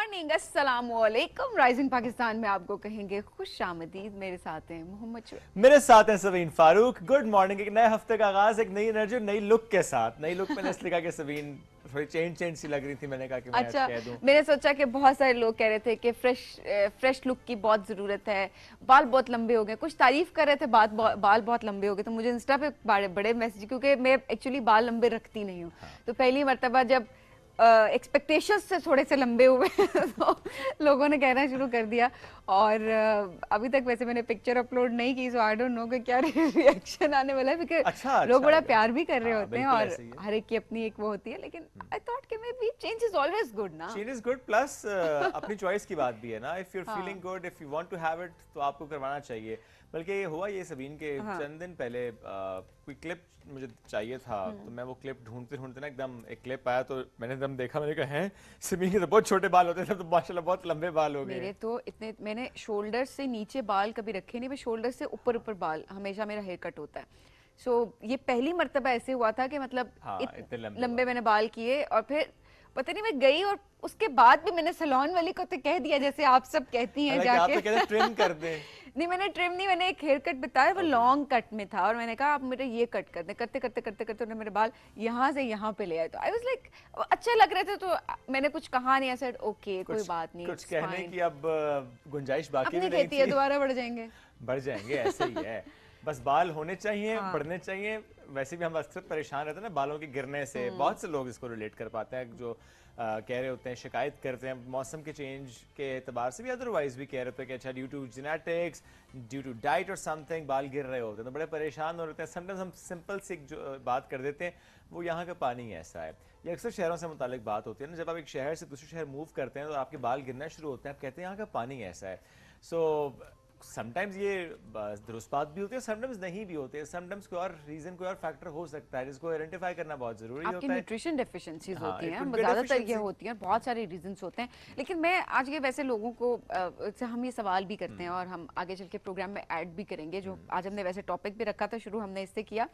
Morning, अस्सलाम वालेकुम। Rising Pakistan में आपको कहेंगे खुश आमदीद। मेरे साथ हैं मोहम्मद शुएब, मेरे साथ हैं सबीन फारूक। Good morning. एक नए हफ्ते का आगाज, एक नई एनर्जी, नई लुक के साथ। नई लुक मैंने इसलिए कहा कि सबीन थोड़ी चेंज सी लग रही थी, मैंने कहा कि मैं अच्छा, कह दूं। मैंने सोचा कि बहुत सारे लोग कह रहे थे कि फ्रेश लुक की बहुत ज़रूरत है, बाल बहुत लंबे हो गए, कुछ तारीफ कर रहे थे, बाल बहुत लंबे हो गए। तो मुझे इंस्टा पे बड़े बड़े मैसेज, क्योंकि मैं एक्चुअली बाल लंबे रखती नहीं हूँ, तो पहली मर्तबा जब एक्सपेक्टेशंस से थोड़े से लंबे हुए तो लोगों ने कहना शुरू कर दिया। और अभी तक वैसे मैंने पिक्चर अपलोड नहीं की, सो आई डोंट नो कि क्या रिएक्शन आने वाला है, अच्छा बिकॉज लोग अच्छा बड़ा आएगा। प्यार भी कर रहे हाँ होते हैं बिल्कुल और ऐसे ही है। हर एक की अपनी एक वो होती है। लेकिन आई थॉट कि maybe change is always good ना। चेंज इज गुड, प्लस अपनी चॉइस की बात भी है ना। इफ यू आर हाँ feeling good, if you want to have it, तो आपको करवाना चाहिए। बल्कि ये हुआ ये सबीन के हाँ। चंद दिन पहले कोई क्लिप मुझे चाहिए था, तो मैं वो क्लिप ढूंढते ढूंढते ना एकदम एक क्लिप आया, तो मैंने एकदम देखा, मैंने कहा है सबीन के तो बहुत छोटे बाल होते थे, तो माशाल्लाह बहुत लंबे बाल हो गए मेरे हैं। तो इतने, मैंने शोल्डर से नीचे बाल कभी रखे नहीं, मैं शोल्डर से ऊपर ऊपर बाल हमेशा मेरा हेयर कट होता है। सो ये पहली मर्तबा ऐसे हुआ था कि मतलब हाँ इतने लंबे लंबे बाल। मैंने बाल किए। और फिर पता नहीं मैं गई, और उसके बाद भी मैंने सैलून वाली को तो कह दिया, जैसे आप सब कहती हैं हालांकि आप जाके तो कहते हैं ट्रिम कर दें। नहीं, मैंने ट्रिम नहीं, मैंने एक हेयर कट बताया, वो ओके। लॉन्ग कट में था, और मैंने कहा आप मेरे ये कट कर दें। करते करते करते करते उन्होंने मेरे बाल यहाँ से यहाँ पे ले आए, तो आई वाज लाइक अच्छे लग रहे थे, तो मैंने कुछ कहा नहीं, ऐसे ओके कोई कुछ बात नहीं, कुछ इट्स कहने फाइन, की अब गुंजाइश बाकी अपनी भी नहीं खेती है, थी। दोबारा बढ़ जाएंगे। बढ़ जाएंगे, ऐसे ही है। बस बाल होने चाहिए, हाँ। बढ़ने चाहिए। वैसे भी हम अक्सर परेशान रहते हैं ना बालों के गिरने से। बहुत से लोग इसको रिलेट कर पाते हैं, जो कह रहे होते हैं, शिकायत करते हैं मौसम के चेंज के एतबार से भी, अदरवाइज भी कह रहे होते हैं कि अच्छा due to genetics, due to diet और समथिंग बाल गिर रहे होते हैं, तो बड़े परेशान हो रहे हैं। समटाइम्स हम सिंपल सी एक जो बात कर देते हैं, वो यहाँ का पानी ऐसा है। ये अक्सर शहरों से मुतालिक बात होती है ना, जब आप एक शहर से दूसरे शहर मूव करते हैं तो आपके बाल गिरना शुरू होते हैं, आप कहते हैं यहाँ का पानी ऐसा है। सो समटाइम्स ये दुरुस्त बात भी होती है, समटाइम्स नहीं भी होती है। समटाइम्स कोई और रीजन, कोई और फैक्टर हो सकता है, जिसको आइडेंटिफाई करना बहुत जरूरी आपकी होता है। न्यूट्रिशन डेफिशिएंसीज हाँ, होती इट हैं, कुड बी ज़्यादातर ये डेफिशिएंसी। होती हैं, बहुत सारे रीजंस होते हैं। लेकिन मैं आज ये वैसे लोगों को से हम ये सवाल भी करते हैं, और हम आगे चल के प्रोग्राम में ऐड भी करेंगे, जो आज हमने वैसे टॉपिक भी रखा था, शुरू हमने इससे किया।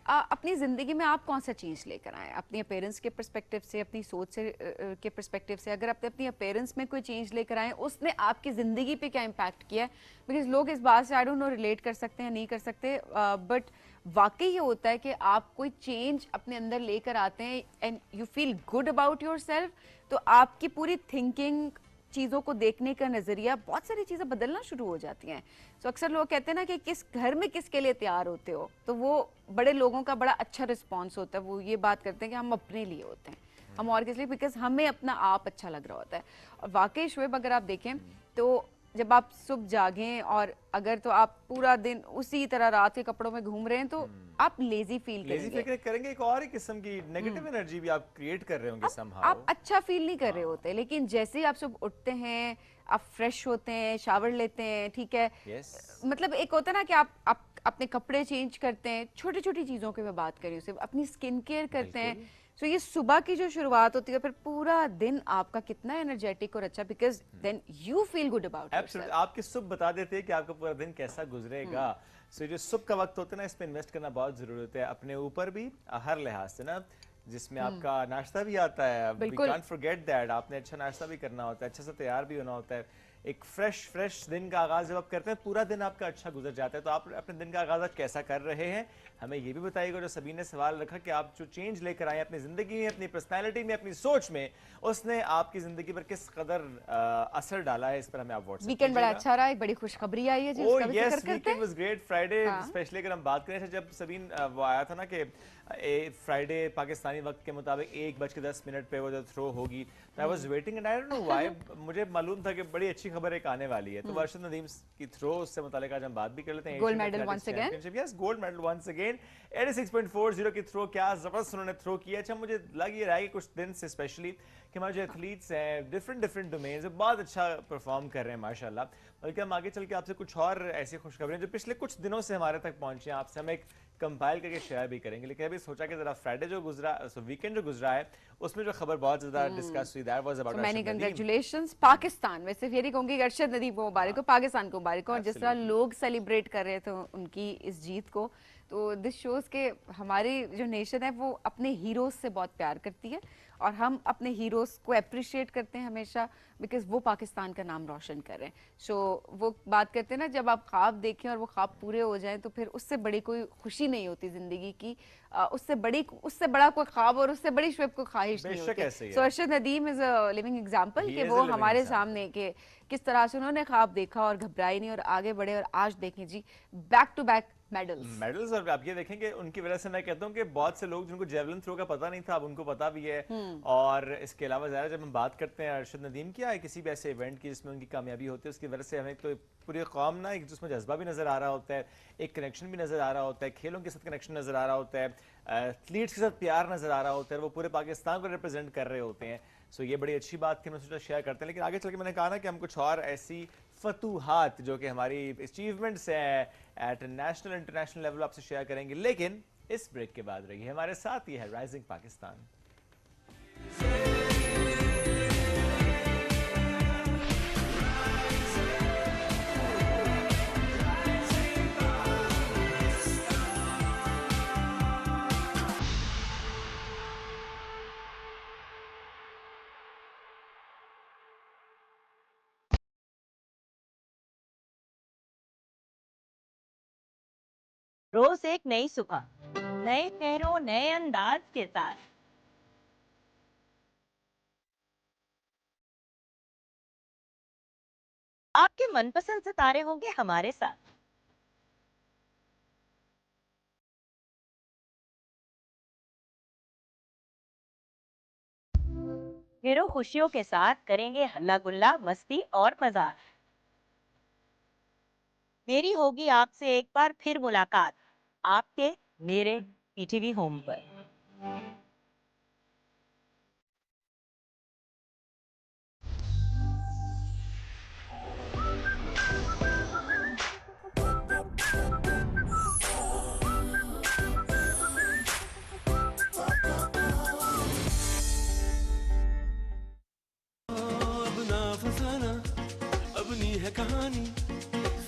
अपनी ज़िंदगी में आप कौन सा चेंज लेकर आए, अपनी अपीयरेंस के पर्सपेक्टिव से, अपनी सोच से के पर्सपेक्टिव से। अगर आप अपनी अपीयरेंस में कोई चेंज लेकर आए, उसने आपकी ज़िंदगी पे क्या इम्पैक्ट किया है। बिकॉज लोग इस बात से आई डोंट नो रिलेट कर सकते हैं नहीं कर सकते, बट वाकई ये होता है कि आप कोई चेंज अपने अंदर लेकर आते हैं and you feel good about your self, तो आपकी पूरी थिंकिंग, चीज़ों को देखने का नज़रिया, बहुत सारी चीज़ें बदलना शुरू हो जाती हैं। तो अक्सर लोग कहते हैं ना कि किस घर में किसके लिए तैयार होते हो, तो वो बड़े लोगों का बड़ा अच्छा रिस्पॉन्स होता है। वो ये बात करते हैं कि हम अपने लिए होते हैं, हम और किस लिए, बिकॉज हमें अपना आप अच्छा लग रहा होता है। और वाकई शुएब, अगर आप देखें तो जब आप सुबह जागें, और अगर तो आप पूरा दिन उसी तरह रात के कपड़ों में घूम रहे हैं, तो आप लेजी फील लेजी करेंगे, फिक्र करेंगे, एक और ही किस्म की नेगेटिव एनर्जी भी आप क्रिएट कर रहे होंगे आप समहाउ। अच्छा फील नहीं कर रहे होते। लेकिन जैसे ही आप सुबह उठते हैं, आप फ्रेश होते हैं, शावर लेते हैं, ठीक है, यस। मतलब एक होता है ना कि आप अपने कपड़े चेंज करते हैं, छोटी छोटी चीज़ों की मैं बात कर रही हूँ, सिर्फ अपनी स्किन केयर करते हैं। बिल्कुल। सो ये सुबह की जो शुरुआत होती है, फिर पूरा दिन आपका कितना एनर्जेटिक और अच्छा, because then you feel good about absolutely, yourself. आपकी सुबह बता देते हैं कि आपका पूरा दिन कैसा गुजरेगा। सो जो सुबह का वक्त होता है ना, इस पे इन्वेस्ट करना बहुत जरूरी होता है, अपने ऊपर भी हर लिहाज से ना, जिसमें आपका नाश्ता भी आता है। वी बिल्कुल। कांट फॉरगेट दैट, आपने अच्छा नाश्ता भी करना होता है, अच्छे से तैयार भी होना होता है। एक फ्रेश दिन का आगाज जब आप करते हैं, पूरा दिन आपका अच्छा गुजर जाता है। तो आप अपने दिन का आगाज आज कैसा कर रहे हैं, हमें ये भी बताइएगा। जो सबीन ने सवाल रखा कि आप जो चेंज लेकर आए अपनी जिंदगी में, अपनी पर्सनैलिटी में, अपनी सोच में, उसने आपकी जिंदगी पर किस कदर असर डाला है, इस पर हमें आप व्हाट्सएप वीकेंड बड़ा कीजिएगा। अच्छा रहा, एक बड़ी खुशखबरी आई है जी, ओह उसका भी जिक्र यस, करते वीकेंड हैं। Was great. फ्राइडे हाँ। स्पेशली अगर हम बात करें, जब सबीन वो आया था ना कि फ्राइडे पाकिस्तानी वक्त के मुताबिक 1:10 पे वो जो थ्रो होगी, तो I was waiting and I don't know why, मुझे मालूम था कि बड़ी अच्छी खबर एक आने वाली है। तो वर्षद नदीम की थ्रो, उससे मुतालिक आज हम बात भी कर लेते हैं। Gold medal once again. Yes, gold medal once again. 86.40 की थ्रो, क्या जबरदस्त उन्होंने थ्रो किया। अच्छा, मुझे लग ये रहा है कि कुछ दिन से स्पेशली कि हमारे जो एथलीट्स हैं डिफरेंट डोमेन्स में बहुत अच्छा परफॉर्म कर रहे हैं माशाल्लाह। बल्कि हम आगे चल के आपसे कुछ और ऐसी खुशखबरें जो पिछले कुछ दिनों से हमारे तक पहुंची हैं, आपसे हम एक कंपाइल करके शेयर भी करेंगे। लेकिन अभी सोचा कि जरा फ्राइडे जो गुजरा, वीकेंड जो गुजरा है, उसमें जो खबर बहुत ज्यादा डिस्कस हुई, दैट वाज अबाउट तो मैंने अर्शद नदीम। कंग्रेचुलेशंस पाकिस्तान, मैं सिर्फ ये नहीं कहूँगी कि अरशद नदीम को मुबारक हो, पाकिस्तान को मुबारक हो। और जिस तरह Absolutely. लोग सेलिब्रेट कर रहे थे उनकी इस जीत को, तो दिस शोज के हमारी जो नेशन है वो अपने हीरोज से बहुत प्यार करती है, और हम अपने हीरोज़ को अप्रिशिएट करते हैं हमेशा बिकॉज वो पाकिस्तान का नाम रोशन कर रहे हैं। सो वो बात करते हैं ना, जब आप ख्वाब देखें और वो ख्वाब पूरे हो जाएं तो फिर उससे बड़ी कोई खुशी नहीं होती ज़िंदगी की। उससे बड़ा कोई ख्वाब और उससे बड़ी शुभ कोई ख्वाहिश नहीं बेशक होती। ऐसे ही सो है। Arshad Nadeem is a living example ही कि इज वो अ लिविंग हमारे एग्जांपल। सामने के किस तरह से उन्होंने ख्वाब देखा और घबराए नहीं और आगे बढ़े, और आज देखें जी, back to back medals. Medals. और आप ये देखेंगे उनकी वजह से मैं कहता हूँ कि बहुत से लोग जिनको जेवलिन थ्रो का पता नहीं था अब उनको पता भी है। और इसके अलावा ज़रा जब हम बात करते हैं अरशद नदीम की या किसी भी ऐसे इवेंट की जिसमें उनकी कामयाबी होती है, उसकी वजह से हमें तो पूरी कौम ना एक जिसमें जज्बा भी नज़र आ रहा होता है, एक कनेक्शन भी नज़र आ रहा होता है, खेलों के साथ कनेक्शन नज़र आ रहा होता है, एथलीट्स के साथ प्यार नज़र आ रहा होता है, वो पूरे पाकिस्तान को रिप्रेजेंट कर रहे होते हैं। सो ये बड़ी अच्छी बात थी, मैं सोचा शेयर करते हैं। लेकिन आगे चल के मैंने कहा ना कि हम कुछ और ऐसी फतूहात जो कि हमारी अचीवमेंट्स हैं एट नेशनल इंटरनेशनल लेवल आपसे शेयर करेंगे, लेकिन इस ब्रेक के बाद रहिए हमारे साथ। ये है राइजिंग पाकिस्तान। रोज एक नई सुबह, नए चेहरों, नए अंदाज के साथ। आपके मनपसंद सितारे होंगे हमारे साथ। हीरो खुशियों के साथ करेंगे हल्ला गुल्ला, मस्ती और मजाक। मेरी होगी आपसे एक बार फिर मुलाकात, आपके मेरे पीटीवी होम पर। अब ना फसाना, अपनी है कहानी,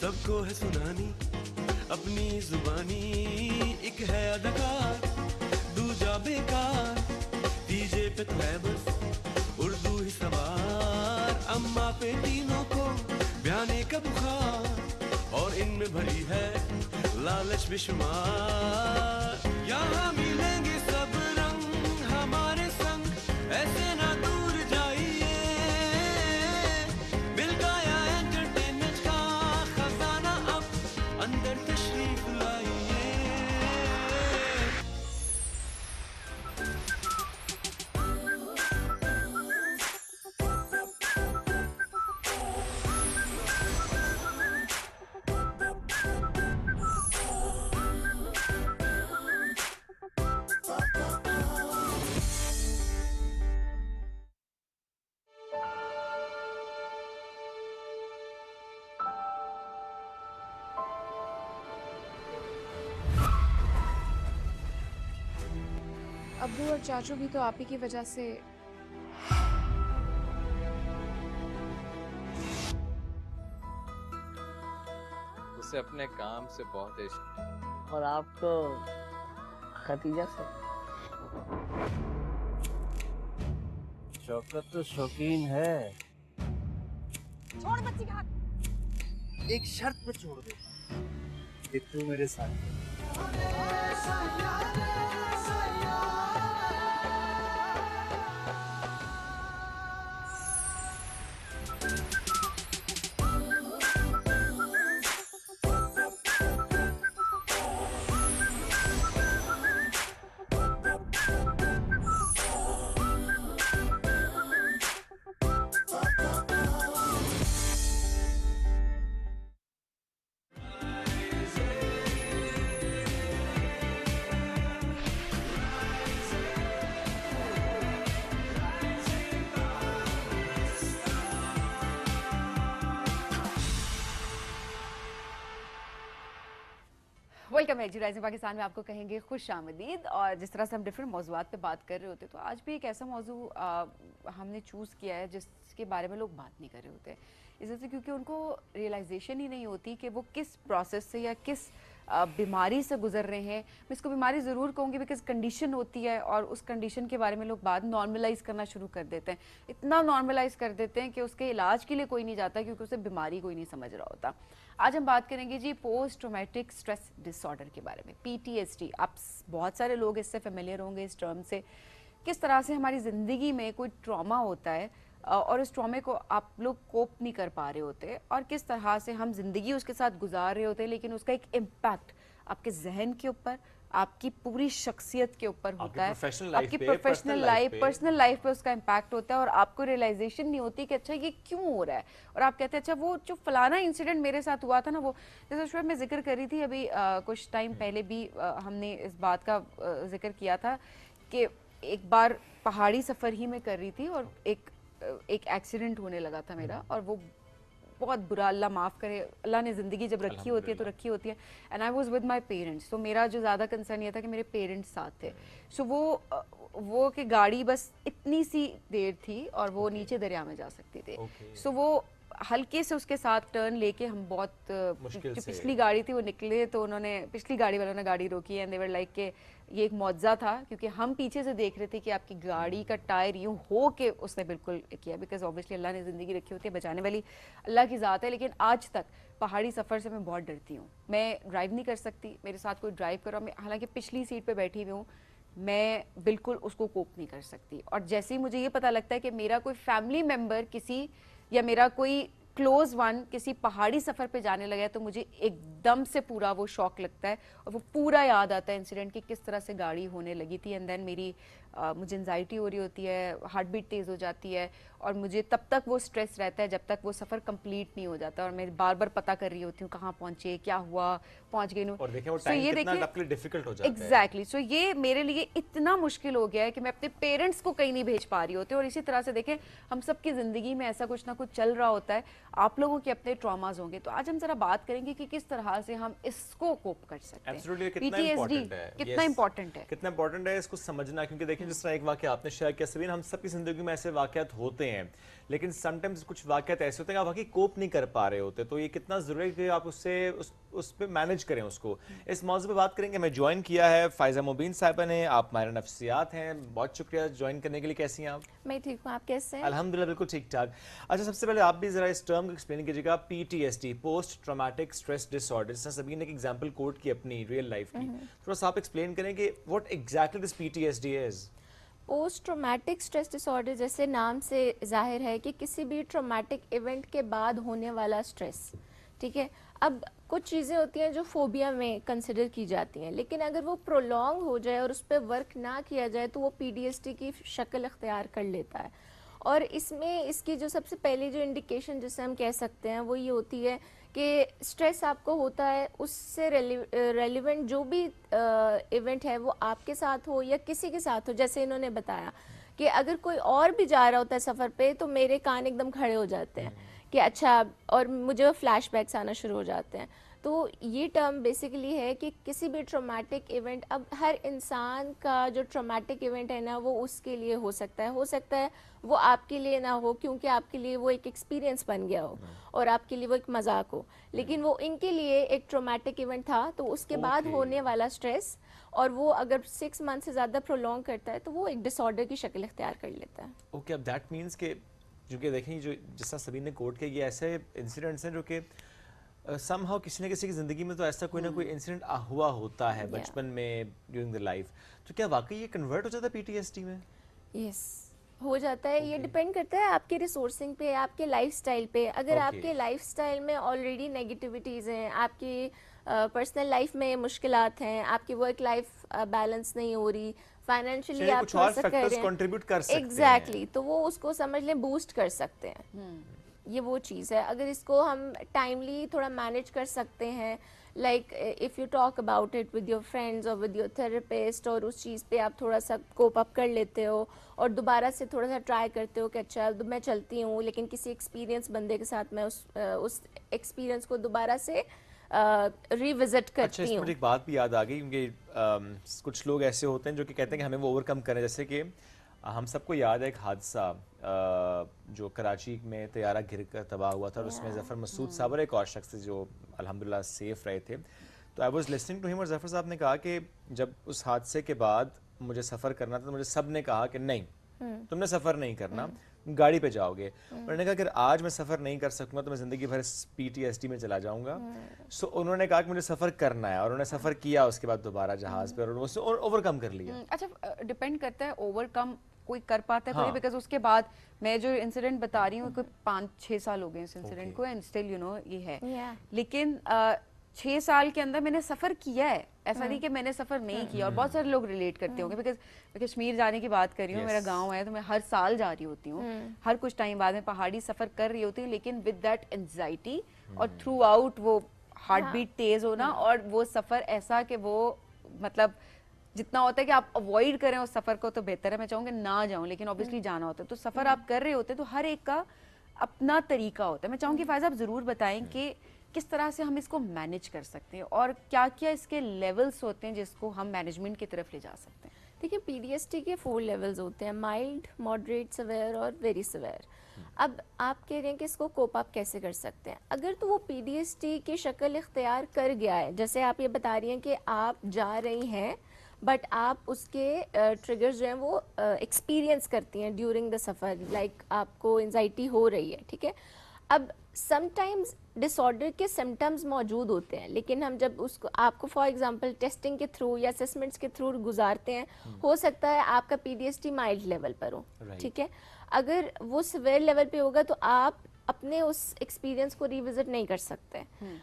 सबको है सुनानी, अपनी जुबानी। एक है अदाकार, दूजा बेकार, डीजे पे तो है बस उर्दू ही सवार। अम्मा पे तीनों को बयाने का बुखार, और इनमें भरी है लालच बेशुमार। यहाँ मिलेंगे सब रंग हमारे संग, ऐसे ना दूर जाइए। मिल गया एंटरटेनमेंट का खजाना, अब अंदर तशरीफ लाइए। अब्बू और चाचू भी तो आप ही की वजह से। उसे अपने काम से बहुत इश्क। और आपको खतीजा से। शौकत तो शौकीन है। छोड़ बच्ची का हाथ। एक शर्त पे छोड़ दे कि तू मेरे साथ। वेलकम है जी राइजिंग पाकिस्तान में, आपको कहेंगे खुश आमदीद। और जिस तरह से हम डिफरेंट मौजूद पे बात कर रहे होते तो आज भी एक ऐसा मौजू हमने चूज़ किया है जिस जिसके बारे में लोग बात नहीं कर रहे होते, इस वजह से क्योंकि उनको रियलाइजेशन ही नहीं होती कि वो किस प्रोसेस से या किस बीमारी से गुजर रहे हैं। मैं इसको बीमारी ज़रूर कहूँगी बिकॉज कंडीशन होती है, और उस कंडीशन के बारे में लोग बात नॉर्मलाइज करना शुरू कर देते हैं, इतना नॉर्मलाइज कर देते हैं कि उसके इलाज के लिए कोई नहीं जाता क्योंकि उसे बीमारी कोई नहीं समझ रहा होता। आज हम बात करेंगे जी पोस्ट ट्रॉमेटिक स्ट्रेस डिसऑर्डर के बारे में, PTSD। आप बहुत सारे लोग इससे फेमिलियर होंगे, इस टर्म से। किस तरह से हमारी ज़िंदगी में कोई ट्रॉमा होता है और इस ट्रॉमे को आप लोग कोप नहीं कर पा रहे होते, और किस तरह से हम जिंदगी उसके साथ गुजार रहे होते हैं, लेकिन उसका एक इम्पैक्ट आपके जहन के ऊपर, आपकी पूरी शख्सियत के ऊपर होता है, आपकी प्रोफेशनल लाइफ, पर्सनल लाइफ पे उसका इम्पैक्ट होता है, और आपको रियलाइजेशन नहीं होती कि अच्छा ये क्यों हो रहा है, और आप कहते हैं अच्छा वो जो फलाना इंसिडेंट मेरे साथ हुआ था ना, वो जैसे शुरू मैं जिक्र कर रही थी अभी कुछ टाइम पहले भी हमने इस बात का जिक्र किया था कि एक बार पहाड़ी सफ़र ही मैं कर रही थी और एक एक्सीडेंट होने लगा था मेरा, और वो बहुत बुरा, अल्लाह माफ़ करे, अल्लाह ने ज़िंदगी जब रखी होती है तो रखी होती है। And I was with my parents, तो मेरा जो ज़्यादा कंसर्न ये था कि मेरे पेरेंट्स साथ थे। सो वो कि गाड़ी बस इतनी सी देर थी और वो नीचे दरिया में जा सकती थी। सो वो हल्के से उसके साथ टर्न लेके हम बहुत जो पिछली गाड़ी थी वो निकले, तो उन्होंने, पिछली गाड़ी वालों ने गाड़ी रोकी, एंड दे वर लाइक के ये एक मौजज़ा था, क्योंकि हम पीछे से देख रहे थे कि आपकी गाड़ी का टायर यूँ हो के उसने बिल्कुल किया, बिकॉज ऑब्वियसली अल्लाह ने ज़िंदगी रखी होती है, बचाने वाली अल्लाह की ज़ात है। लेकिन आज तक पहाड़ी सफ़र से मैं बहुत डरती हूँ, मैं ड्राइव नहीं कर सकती, मेरे साथ कोई ड्राइव करो, मैं हालांकि पिछली सीट पर बैठी हुई हूँ, मैं बिल्कुल उसको कोप नहीं कर सकती। और जैसे ही मुझे ये पता लगता है कि मेरा कोई फैमिली मेम्बर किसी, या मेरा कोई क्लोज वन किसी पहाड़ी सफ़र पे जाने लगा है, तो मुझे एकदम से पूरा वो शॉक लगता है, और वो पूरा याद आता है इंसिडेंट कि किस तरह से गाड़ी होने लगी थी। एंड देन मेरी मुझे एंजाइटी हो रही होती है, हार्ट बीट तेज़ हो जाती है, और मुझे तब तक वो स्ट्रेस रहता है जब तक वो सफ़र कंप्लीट नहीं हो जाता, और मैं बार बार पता कर रही होती हूँ कहाँ पहुँचे, क्या हुआ, पहुँच गई। और देखिए वो टाइम कितना डिफिकल्ट हो जाता है। एग्जैक्टली। सो ये मेरे लिए इतना मुश्किल हो गया है कि मैं अपने पेरेंट्स को कहीं नहीं भेज पा रही होती, और इसी तरह से देखें हम सबकी ज़िंदगी में ऐसा कुछ ना कुछ चल रहा होता है, आप लोगों के अपने ट्रॉमाज होंगे। तो आज हम जरा बात करेंगे कि किस तरह से हम इसको कोप कर सकते हैं। PTSD कितना इंपॉर्टेंट है, कितना इंपॉर्टेंट है इसको समझना, क्योंकि देखिए जिस तरह एक वाकया आपने शेयर किया सभी, हम सबकी जिंदगी में ऐसे वाकयात होते हैं, लेकिन समटाइम्स कुछ वाकयात ऐसे होते हैं कि आप वाकई कोप नहीं कर पा रहे होते, तो ये कितना जरूरी है कि आप उससे उस पे मैनेज करें उसको। इस मौजू पे बात करेंगे। मैं ज्वाइन किया है फायजा मुबीन साहिबा ने, आप माहिर नफ्सियात हैं, बहुत शुक्रिया ज्वाइन करने के लिए। कैसी हैं आप? मैं ठीक हूँ, आप कैसे हैं? अल्हम्दुलिल्लाह बिल्कुल ठीक ठाक। अच्छा, सबसे पहले आप भी जरा इस टर्म को एक्सप्लेन कीजिएगा, PTSD, post traumatic stress disorder, जिसने सभी ने एक एग्जांपल कोट की अपनी रियल लाइफ की, थोड़ा सा आप एक्सप्लेन करें कि what exactly this PTSD is. Post traumatic stress disorder जैसे नाम से जाहिर है कि किसी भी ट्रॉमेटिक इवेंट के बाद होने वाला स्ट्रेस, ठीक है। अब कुछ चीज़ें होती हैं जो फोबिया में कंसिडर की जाती हैं, लेकिन अगर वो प्रोलॉन्ग हो जाए और उस पर वर्क ना किया जाए तो वो PTSD की शक्ल अख्तियार कर लेता है। और इसमें इसकी जो सबसे पहली जो इंडिकेशन जिसे हम कह सकते हैं वो ये होती है कि स्ट्रेस आपको होता है, उससे रेलिवेंट जो भी इवेंट है वो आपके साथ हो या किसी के साथ हो। जैसे इन्होंने बताया कि अगर कोई और भी जा रहा होता है सफ़र पे तो मेरे कान एकदम खड़े हो जाते हैं कि अच्छा, और मुझे फ्लैशबैक्स आना शुरू हो जाते हैं। तो ये टर्म बेसिकली है कि किसी भी ट्रॉमेटिक इवेंट, अब हर इंसान का जो ट्रॉमेटिक इवेंट है ना वो उसके लिए हो सकता है वो आपके लिए ना हो, क्योंकि आपके लिए वो एक एक्सपीरियंस बन गया हो और आपके लिए वो एक मजाक हो, लेकिन वो इनके लिए एक ट्रॉमेटिक इवेंट था। तो उसके बाद होने वाला स्ट्रेस, और वो अगर 6 मंथ से ज़्यादा प्रोलॉन्ग करता है तो वो एक डिसऑर्डर की शक्ल इख्तियार कर लेता है। ओके, अब दैट मीन्स कि क्योंकि देखें जो जिस तरह सभी ने कोट किया, ये ऐसे इंसिडेंट्स हैं जो कि समहाउ किसी न किसी की ज़िंदगी में तो ऐसा कोई ना कोई इंसिडेंट हुआ होता है बचपन में, ड्यूरिंग द लाइफ। तो क्या वाकई ये कन्वर्ट हो जाता है PTSD में? यस, हो जाता है। ये डिपेंड करता है आपके रिसोर्सिंग पे, आपके लाइफस्टाइल पे। अगर आपके लाइफस्टाइल में ऑलरेडी नेगेटिविटीज़ हैं, आपकी पर्सनल लाइफ में मुश्किलात हैं, आपकी वर्क लाइफ बैलेंस नहीं हो रही, फाइनेंशियली आप थोड़ा सा कर रहे हैं, कंट्रीब्यूट कर सकते हैं। एग्जैक्टली, तो वो उसको समझ लें बूस्ट कर सकते हैं। ये वो चीज़ है। अगर इसको हम टाइमली थोड़ा मैनेज कर सकते हैं, like if you talk about it with your friends और विद योर थेरेपिस्ट, और उस चीज़ पे आप थोड़ा सा कोप अप कर लेते हो और दोबारा से थोड़ा सा ट्राई करते हो कि अच्छा मैं चलती हूँ, लेकिन किसी एक्सपीरियंस बंदे के साथ मैं उस एक्सपीरियंस को दोबारा से रिविजिट करती हूँ। अच्छा, एक बात भी याद आ गई, क्योंकि कुछ लोग ऐसे होते हैं जो कि कहते हैं कि हमें वो ओवरकम करें। जैसे कि हम सबको याद है एक हादसा जो कराची में तैयारा गिर कर तबाह हुआ था और उसमें जफ़र मसूद साहब और एक और शख्स थे जो अल्हम्दुलिल्लाह सेफ रहे थे। तो I was listening to him और जफ़र साहब ने कहा कि जब उस हादसे के बाद मुझे सफ़र करना था तो मुझे सब ने कहा कि नहीं तुमने सफ़र नहीं करना, गाड़ी पे जाओगे। उन्होंने कहा कि आज मैं सफ़र नहीं कर सकूंगा तो मैं ज़िंदगी भर PTSD में चला जाऊंगा। सो उन्होंने कहा कि मुझे सफ़र करना है और उन्होंने सफ़र किया उसके बाद दोबारा जहाज़ पे और उसने ओवरकम कर लिया। अच्छा, डिपेंड करता है ओवरकम कोई कर पाता है कोई, हाँ। बिकॉज उसके बाद मैं जो इंसिडेंट बता रही हूँ कोई 5-6 साल हो गए इस इंसिडेंट को एंड स्टिल ये है। Yeah. लेकिन 6 साल के अंदर मैंने सफर किया है, ऐसा नहीं कि मैंने सफर नहीं किया। और बहुत सारे लोग रिलेट करते होंगे बिकॉज मैं कश्मीर जाने की बात कर रही हूँ, मेरा गांव है तो मैं हर साल जा रही होती हूँ, हर कुछ टाइम बाद में पहाड़ी सफर कर रही होती हूँ, लेकिन विद दैट एंजाइटी और थ्रू आउट वो हार्ट बीट तेज होना और वो सफर ऐसा कि वो मतलब जितना होता है कि आप अवॉइड करें उस सफर को तो बेहतर है। मैं चाहूँगी ना जाऊं, लेकिन ऑब्वियसली जाना होता है। तो सफर आप कर रहे होते हैं तो हर एक का अपना तरीका होता है। मैं चाहूँगी फायज़ा आप जरूर बताएं कि किस तरह से हम इसको मैनेज कर सकते हैं और क्या क्या इसके लेवल्स होते हैं जिसको हम मैनेजमेंट की तरफ ले जा सकते हैं। देखिए PTSD के 4 लेवल्स होते हैं, माइल्ड, मॉडरेट, सिवियर और वेरी सिवियर। अब आप कह रहे हैं कि इसको कोप अप कैसे कर सकते हैं। अगर तो वो PTSD की शक्ल इख्तियार कर गया है, जैसे आप ये बता रही हैं कि आप जा रही हैं बट आप उसके ट्रिगर्स जो हैं वो एक्सपीरियंस करती हैं ड्यूरिंग द सफ़र, लाइक आपको एंजाइटी हो रही है, ठीक है। अब समटाइम्स डिसऑर्डर के सिम्टम्स मौजूद होते हैं, लेकिन हम जब उसको आपको फॉर एग्जांपल टेस्टिंग के थ्रू या असेसमेंट्स के थ्रू गुजारते हैं, हो सकता है आपका PTSD माइल्ड लेवल पर हो, ठीक है। अगर वो सिवियर लेवल पे होगा तो आप अपने उस एक्सपीरियंस को रिविजिट नहीं कर सकते।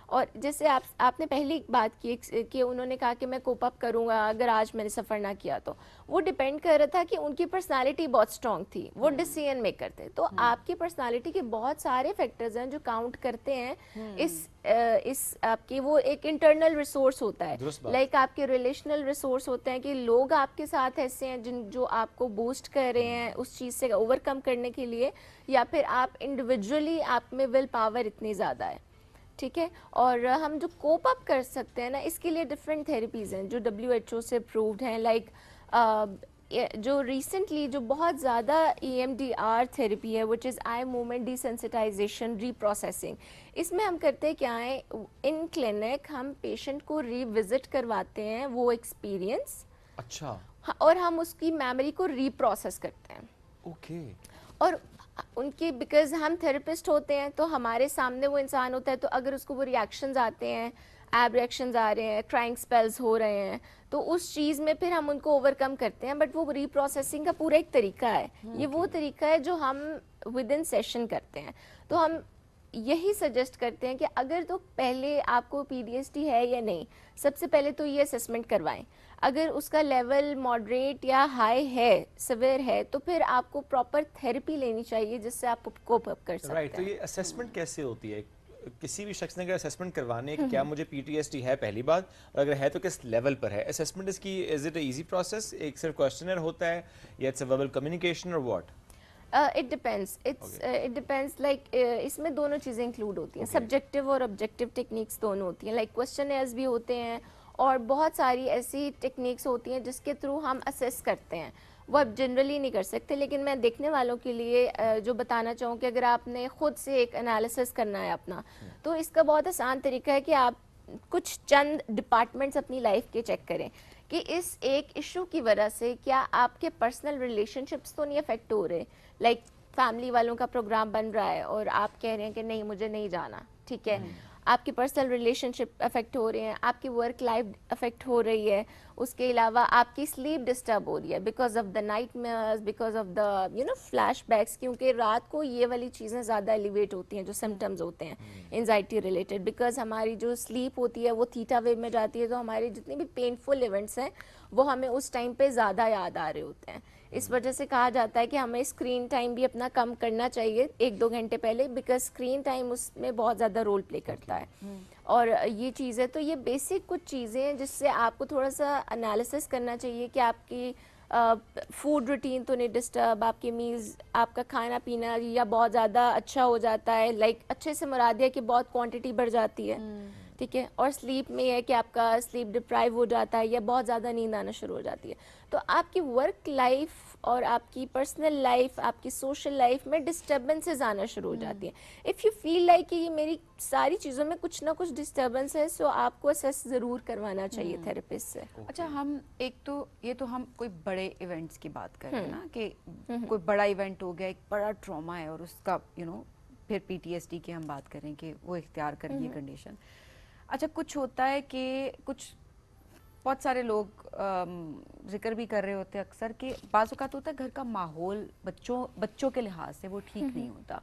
और जैसे आपने पहली बात की कि उन्होंने कहा कि मैं कोप अप करूंगा अगर आज मैंने सफ़र ना किया, तो वो डिपेंड कर रहा था कि उनकी पर्सनालिटी बहुत स्ट्रॉन्ग थी, वो डिसीजन मेकर थे। तो आपकी पर्सनालिटी के बहुत सारे फैक्टर्स हैं जो काउंट करते हैं इस आपकी वो एक इंटरनल रिसोर्स होता है, लाइक आपके रिलेशनल रिसोर्स होते हैं कि लोग आपके साथ ऐसे हैं जो आपको बूस्ट कर रहे हैं उस चीज़ से ओवरकम करने के लिए, या फिर आप इंडिविजुअली आप में विल पावर इतनी ज़्यादा है, ठीक है। और हम जो कोप अप कर सकते हैं ना, इसके लिए डिफरेंट थेरेपीज़ हैं जो WHO से अप्रूव्ड हैं, लाइक जो रिसेंटली जो बहुत ज़्यादा EMDR थेरेपी है which is eye movement desensitisation reprocessing. इसमें हम करते क्या है, इन क्लिनिक हम पेशेंट को रिविजिट करवाते हैं वो एक्सपीरियंस, अच्छा, और हम उसकी मेमोरी को रीप्रोसेस करते हैं। ओके। और उनकी बिकॉज हम थेरेपिस्ट होते हैं तो हमारे सामने वो इंसान होता है, तो अगर उसको वो रिएक्शंस आते हैं, एब रिएक्शंस आ रहे हैं, क्राइंग स्पेल्स हो रहे हैं, तो उस चीज़ में फिर हम उनको ओवरकम करते हैं। बट वो रीप्रोसेसिंग का पूरा एक तरीका है, ये वो तरीका है जो हम विद इन सेशन करते हैं। तो हम यही सजेस्ट करते हैं कि अगर तो पहले आपको PTSD है या नहीं, सबसे पहले तो ये असेसमेंट करवाएं। अगर उसका लेवल मॉडरेट या हाई है, सिवियर है, तो फिर आपको प्रॉपर थेरेपी लेनी चाहिए जिससे आप कोप अप कर सकते राइट। तो हैं। ये असेसमेंट कैसे होती है? किसी भी शख्स ने अगर असेसमेंट करवाने कि क्या मुझे PTSD है, पहली बात, और अगर है तो किस लेवल पर है? असेसमेंट इसकी इज इट इजी प्रोसेस? एक सिर्फ क्वेश्चनर होता है या इट्स अ वर्बल कम्युनिकेशन और व्हाट? इट डिपेंड्स लाइक इसमें दोनों चीज़ें इंक्लूड होती हैं, सब्जेक्टिव और ऑब्जेक्टिव टेक्निक्स दोनों होती हैं, लाइक क्वेश्चनर्स भी होते हैं और बहुत सारी ऐसी टेक्निक्स होती हैं जिसके थ्रू हम असेस करते हैं। वो आप जनरली नहीं कर सकते, लेकिन मैं देखने वालों के लिए जो बताना चाहूँ कि अगर आपने खुद से एक एनालिसिस करना है अपना, तो इसका बहुत आसान तरीका है कि आप कुछ चंद डिपार्टमेंट्स अपनी लाइफ के चेक करें कि इस एक इशू की वजह से क्या आपके पर्सनल रिलेशनशिप्स तो नहीं अफेक्ट हो रहे, लाइक फैमिली वालों का प्रोग्राम बन रहा है और आप कह रहे हैं कि नहीं मुझे नहीं जाना, ठीक है, आपकी पर्सनल रिलेशनशिप अफेक्ट हो रहे हैं, आपकी वर्क लाइफ अफेक्ट हो रही है, उसके अलावा आपकी स्लीप डिस्टर्ब हो रही है because of the nightmares, because of the flashbacks, क्योंकि रात को ये वाली चीज़ें ज़्यादा एलिवेट होती हैं जो सिम्टम्स होते हैं एंजाइटी रिलेटेड, बिकॉज हमारी जो स्लीप होती है वो थीटा वेव में जाती है, तो हमारे जितने भी पेनफुल इवेंट्स हैं वो हमें उस टाइम पे ज़्यादा याद आ रहे होते हैं। इस वजह से कहा जाता है कि हमें स्क्रीन टाइम भी अपना कम करना चाहिए 1-2 घंटे पहले, बिकॉज स्क्रीन टाइम उसमें बहुत ज़्यादा रोल प्ले करता है। और ये चीज़ है, तो ये बेसिक कुछ चीज़ें हैं जिससे आपको थोड़ा सा एनालिसिस करना चाहिए कि आपकी फूड रूटीन तो नहीं डिस्टर्ब, आपके मील्स, आपका खाना पीना या बहुत ज़्यादा अच्छा हो जाता है, लाइक अच्छे से मुराद है कि बहुत क्वांटिटी बढ़ जाती है, ठीक है, और स्लीप में है कि आपका स्लीप डिप्राइव हो जाता है या बहुत ज़्यादा नींद आना शुरू हो जाती है। तो आपकी वर्क लाइफ और आपकी पर्सनल लाइफ, आपकी सोशल लाइफ में डिस्टर्बेंसेस आना शुरू हो जाती हैं। इफ़ यू फील लाइक कि ये मेरी सारी चीज़ों में कुछ ना कुछ डिस्टर्बेंस है, सो आपको असेस ज़रूर करवाना चाहिए थेरेपिस्ट से। अच्छा, हम एक तो ये तो हम कोई बड़े इवेंट्स की बात कर रहे हैं ना, कि कोई बड़ा इवेंट हो गया, एक बड़ा ट्रॉमा है और उसका फिर पीटीएसडी की हम बात करें कि वो इख्तियार कर गई कंडीशन। अच्छा, कुछ होता है कि कुछ बहुत सारे लोग जिक्र भी कर रहे होते हैं अक्सर कि बाज़ औक़ात होता है घर का माहौल बच्चों के लिहाज से वो ठीक नहीं होता,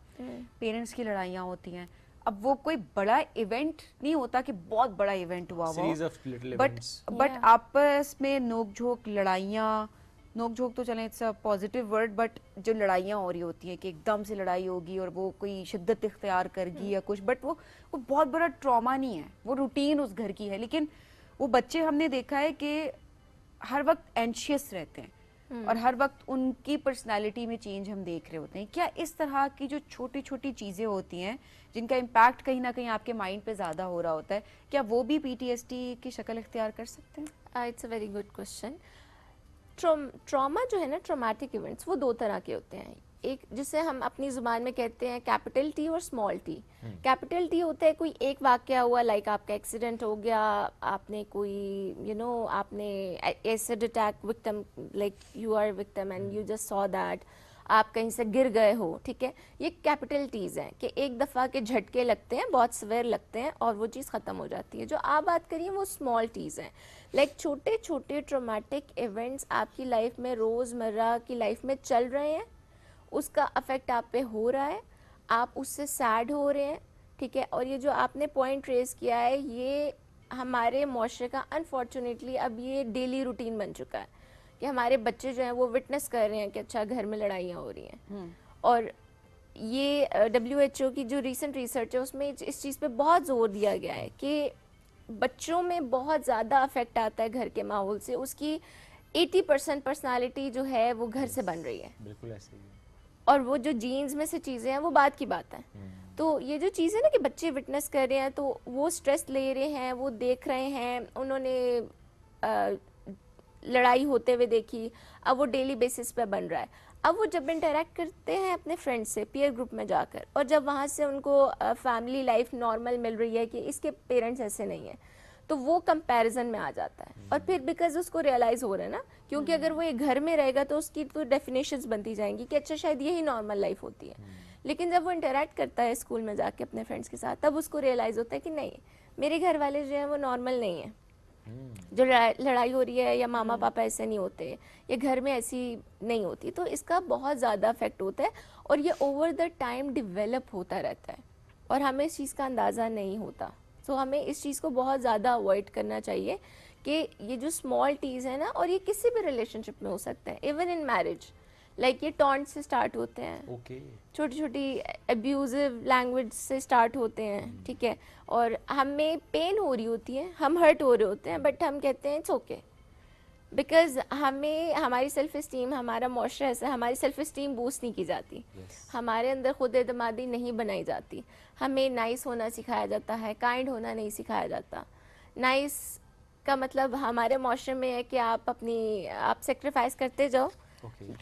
पेरेंट्स की लड़ाइयाँ होती हैं। अब वो कोई बड़ा इवेंट नहीं होता कि बहुत बड़ा इवेंट हुआ Series वो, of little but events. Yeah. आपस में नोक-झोंक, लड़ाइयाँ, नोक-झोंक तो चलें it's a positive word, but जो लड़ाइयाँ हो रही होती हैं कि एकदम से लड़ाई होगी और वो कोई शिद्दत इख्तियार करगी या कुछ, बट वो बहुत बड़ा ट्रॉमा नहीं है, वो रूटीन उस घर की है। लेकिन वो बच्चे हमने देखा है कि हर वक्त एंशियस रहते हैं और हर वक्त उनकी पर्सनालिटी में चेंज हम देख रहे होते हैं। क्या इस तरह की जो छोटी छोटी चीज़ें होती हैं जिनका इम्पैक्ट कहीं ना कहीं आपके माइंड पे ज़्यादा हो रहा होता है, क्या वो भी पीटीएसडी की शक्ल इख्तियार कर सकते हैं? It's a very good question. Trauma जो है ना, ट्रॉमेटिक इवेंट्स, वो दो तरह के होते हैं। एक जिसे हम अपनी ज़ुबान में कहते हैं कैपिटल टी और स्मॉल टी। कैपिटल टी होता है कोई एक वाक़या हुआ, लाइक आपका एक्सीडेंट हो गया, आपने कोई आपने acid attack victim, like you are victim and you just saw that, आप कहीं से गिर गए हो, ठीक है। ये कैपिटल टीज़ हैं कि एक दफ़ा के झटके लगते हैं, बहुत सवेर लगते हैं और वो चीज़ ख़त्म हो जाती है। जो आप बात करिए वो स्मॉल टीज़ हैं, लाइक छोटे छोटे ट्रॉमेटिक इवेंट्स आपकी लाइफ में, रोज़मर्रा की लाइफ में चल रहे हैं, उसका अफेक्ट आप पे हो रहा है, आप उससे सैड हो रहे हैं, ठीक है। और ये जो आपने पॉइंट रेज किया है, ये हमारे माशरे का अनफॉर्चुनेटली अब ये डेली रूटीन बन चुका है कि हमारे बच्चे जो हैं वो विटनेस कर रहे हैं कि अच्छा घर में लड़ाइयाँ हो रही हैं। और ये WHO की जो रीसेंट रिसर्च है उसमें इस चीज़ पे बहुत जोर दिया गया है कि बच्चों में बहुत ज़्यादा अफेक्ट आता है घर के माहौल से। उसकी 80% पर्सनालिटी जो है वो घर से बन रही है। बिल्कुल ऐसे ही है। और वो जो जीन्स में से चीज़ें हैं वो बात की बात है। तो ये जो चीज़ है ना कि बच्चे विटनेस कर रहे हैं, तो वो स्ट्रेस ले रहे हैं, वो देख रहे हैं, उन्होंने लड़ाई होते हुए देखी, अब वो डेली बेसिस पे बन रहा है। अब वो जब इंटरेक्ट करते हैं अपने फ्रेंड्स से पीयर ग्रुप में जाकर, और जब वहाँ से उनको फैमिली लाइफ नॉर्मल मिल रही है कि इसके पेरेंट्स ऐसे नहीं हैं, तो वो कंपैरिजन में आ जाता है। और फिर बिकॉज उसको रियलाइज़ हो रहा है ना, क्योंकि अगर वो ये घर में रहेगा तो उसकी तो डेफिनेशंस बनती जाएंगी कि अच्छा शायद यही नॉर्मल लाइफ होती है। लेकिन जब वो इंटरेक्ट करता है स्कूल में जाके अपने फ्रेंड्स के साथ, तब उसको रियलाइज़ होता है कि नहीं, मेरे घर वाले जो हैं वो नॉर्मल नहीं है। जो लड़ाई हो रही है या मामा पापा ऐसे नहीं होते, ये घर में ऐसी नहीं होती। तो इसका बहुत ज़्यादा इफेक्ट होता है और ये ओवर द टाइम डिवेलप होता रहता है और हमें इस चीज़ का अंदाज़ा नहीं होता। तो हमें इस चीज़ को बहुत ज़्यादा अवॉइड करना चाहिए कि ये जो स्मॉल टीज़ है ना, और ये किसी भी रिलेशनशिप में हो सकते हैं, इवन इन मैरिज, लाइक ये टॉन्ट से स्टार्ट होते हैं, ओके। छोटी छोटी अब्यूजिव लैंग्वेज से स्टार्ट होते हैं, ठीक है। और हमें पेन हो रही होती है, हम हर्ट हो रहे होते हैं, बट हम कहते हैं इट्स ओके, बिकॉज हमें हमारी सेल्फ इस्टीम, हमारा मुआशरा ऐसा, हमारी सेल्फ इस्टीम बूस्ट नहीं की जाती, हमारे अंदर खुद एतमादी नहीं बनाई जाती, हमें नाइस होना सिखाया जाता है, काइंड होना नहीं सिखाया जाता। नाइस का मतलब हमारे मुआशरे में है कि आप सेक्रीफाइस करते जाओ,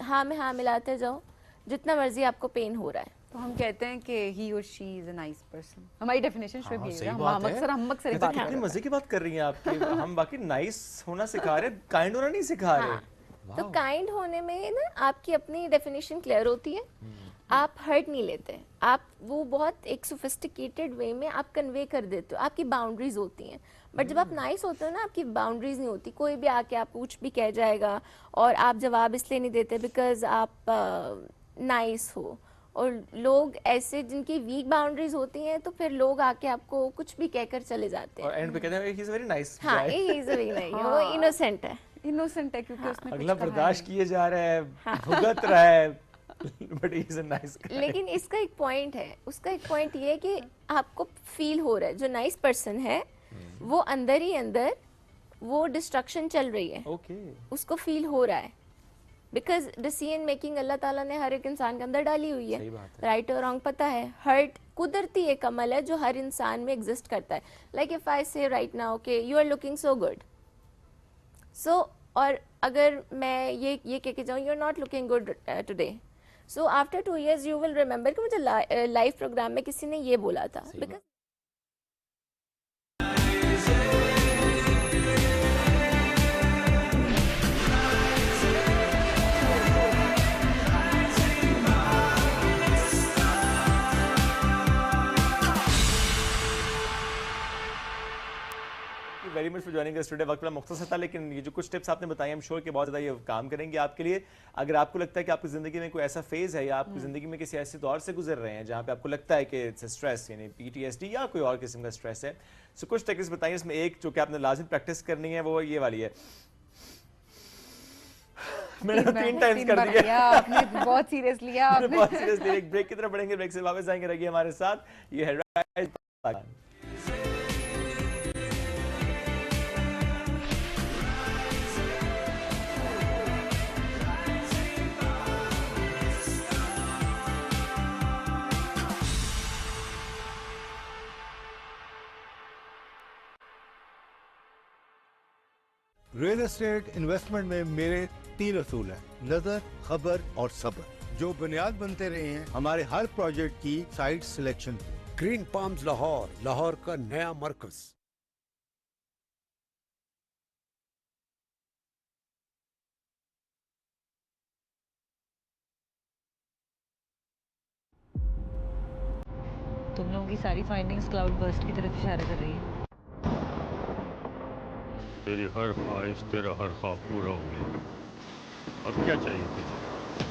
हाँ में हाँ मिलाते जाओ, जितना मर्जी आपको पेन हो रहा है। तो हम कहते हैं कि ही और she is a nice person, हमारी डेफिनेशन हाँ, शुड बी सही हम बात है। अक्सर ये तो कितनी मजे की बात कर रही हैं आपकी। हम बाकी नाइस होना सिखा रहे, काइंड होना नहीं सिखा रहे। हाँ। तो काइंड होने में ना आपकी अपनी डेफिनेशन क्लियर होती है, आप हर्ट नहीं लेते, आप वो बहुत एक सोफिस्टिकेटेड वे में आप कन्वे कर देते हो, आपकी बाउंड्रीज होती हैं। बट जब आप नाइस होते हो ना, आपकी बाउंड्रीज नहीं होती, कोई भी आके आप कुछ भी कह जाएगा और आप जवाब इसलिए नहीं देते बिकॉज आप नाइस हो। और लोग ऐसे जिनकी वीक बाउंड्रीज होती हैं, तो फिर लोग आके आपको कुछ भी कहकर चले जाते हैं। और एंड पे कहते हैं ही इज वेरी नाइस। हाँ, ही इज वेरी नाइस, वो इनोसेंट है, इनोसेंट है क्योंकि उसने कुछ अगला कहा बर्दाश्त नहीं। किए जा रहा है, भुगत रहा है, but he is a nice guy. लेकिन इसका एक पॉइंट है, उसका एक पॉइंट ये है कि आपको फील हो रहा है जो नाइस पर्सन है वो अंदर ही अंदर वो डिस्ट्रक्शन चल रही है, ओके। उसको फील हो रहा है, बिकॉज डिसीजन मेकिंग अल्लाह ताला ने हर एक इंसान के अंदर डाली हुई है, सही बात है। राइट और रॉन्ग पता है। हर्ट कुदरती एक अमल है जो हर इंसान में एग्जिस्ट करता है। Like if I say right now के you are looking so good, so और अगर मैं ये कह के जाऊँ you are not looking good today, so after 2 years you will remember कि मुझे लाइव प्रोग्राम में किसी ने ये बोला था. Because very much for joining us today. वक्त बड़ा मुख्तसर था, लेकिन ये जो कुछ टिप्स आपने बताए, आई एम श्योर कि बहुत ज़्यादा ये काम करेंगे आपके लिए. अगर आपको लगता है कि आपकी ज़िंदगी में कोई ऐसा फेज़ है या आपकी ज़िंदगी में किसी ऐसे दौर से गुजर रहे हैं जहाँ पे आपको लगता है कि इट्स स्ट्रेस, यानी PTSD या कोई और किस्म का स्ट्रेस है, सो कुछ टेक्निक्स बताइए. इसमें एक जो कि आपने लाजिम प्रैक्टिस करनी है वो ये वाली है. मैंने 3 टाइम्स कर दिया. आपने बहुत सीरियस लिया. आपने बहुत सीरियसली. एक ब्रेक की तरफ बढ़ेंगे, ब्रेक से वापस आएंगे. रहिए हमारे साथ. ये है rise Pakistan. Real estate investment में मेरे 3 असूल हैं: नजर, खबर और सब्र, जो बुनियाद बनते रहे हैं हमारे हर प्रोजेक्ट की site selection. Green palms Lahore, Lahore का नया मरकज. तुम लोगों की सारी फाइंडिंग्स क्लाउड बर्स्ट की तरफ इशारा कर रही है. तेरी हर ख्वाहिश, तेरा हर ख्वाब पूरा हो गया. अब क्या चाहिए तुझे?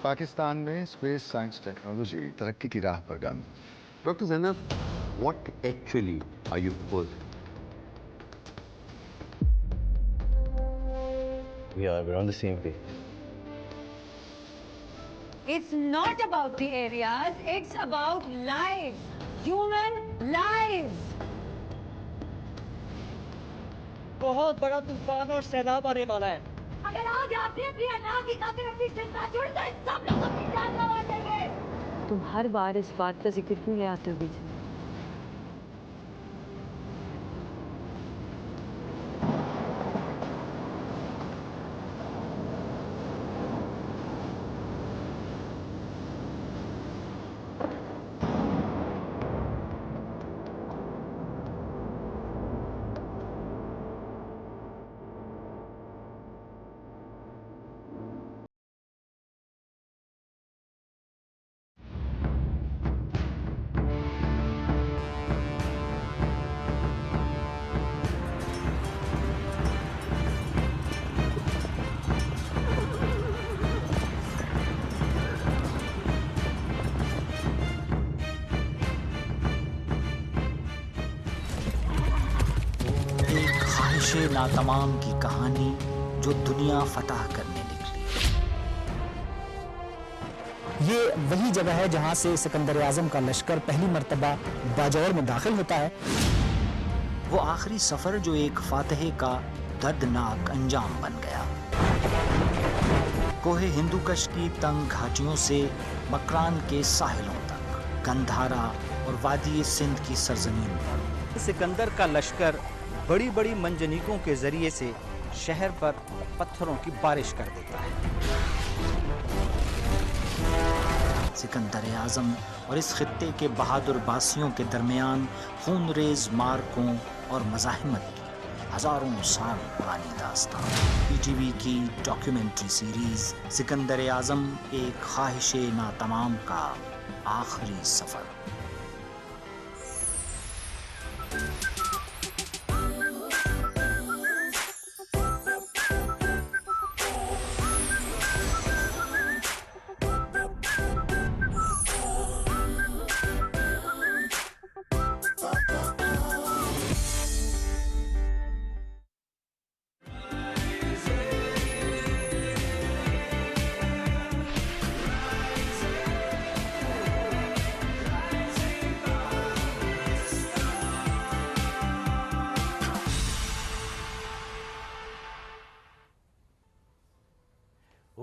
पाकिस्तान में स्पेस साइंस टेक्नोलॉजी तरक्की की राह पर गामी. Doctor Zainab, what actually are you proposing? we're on the same page. It's not about the areas, it's about lives, human lives. बहुत बड़ा तूफान और सैलाब आने वाला है. अगर आज आपने अपनी अल्लाह की खातिर अपनी जिंदा छोड़ तो सब लोग अपनी जान गंवा देंगे. तुम हर बार इस बात का जिक्र क्यों ले आते हो बीच में? ख्वाहिशे नातमाम की कहानी जो दुनिया फतह करने निकली. ये वही जगह है जहां से सिकंदर आजम का लश्कर पहली मर्तबा बाजौर में दाखिल होता है. वो आखिरी सफर जो एक फातह का दर्दनाक अंजाम बन गया. कोहे हिंदुकश की तंग घाटियों से मकरान के साहिलों तक, गंधारा और वादी सिंध की सरजमीन पर सिकंदर का लश्कर बड़ी बड़ी मंजनीकों के जरिए से शहर पर पत्थरों की बारिश कर देता है. सिकंदर आजम और इस खित्ते के बहादुर बासियों के दरमियान खूनरेज मार्कों और मज़ाहिमत की हजारों साल पुरानी दास्तान. PTV की डॉक्यूमेंट्री सीरीज सिकंदर आजम एक ख्वाहिशे नातमाम का आखिरी सफर.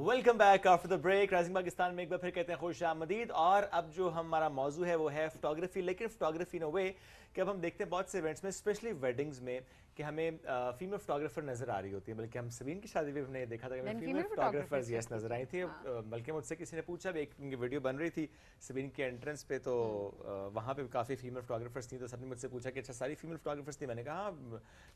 Welcome back after the break. Rising Pakistan में एक बार फिर कहते हैं खुश आमदीद। और अब जो हमारा मौजू है वो है फोटोग्राफी, लेकिन फोटोग्राफी इन अ वे कि अब हम देखते हैं बहुत से इवेंट्स में, स्पेशली वेडिंग्स में, कि हमें फीमेल फोटोग्राफर नजर आ रही होती है। बल्कि हम सबीन की शादी में हमने देखा था कि हमें फीमेल फोटोग्राफर्स यस नजर आई थी। बल्कि मुझसे किसी ने पूछा भी, एक उनकी वीडियो बन रही थी सबीन के एंट्रेंस पे, तो वहाँ पे काफ़ी फीमेल फोटोग्राफर्स थी। तो सबने मुझसे पूछा कि अच्छा सारी फीमेल फोटोग्राफर्स थी? मैंने कहा हाँ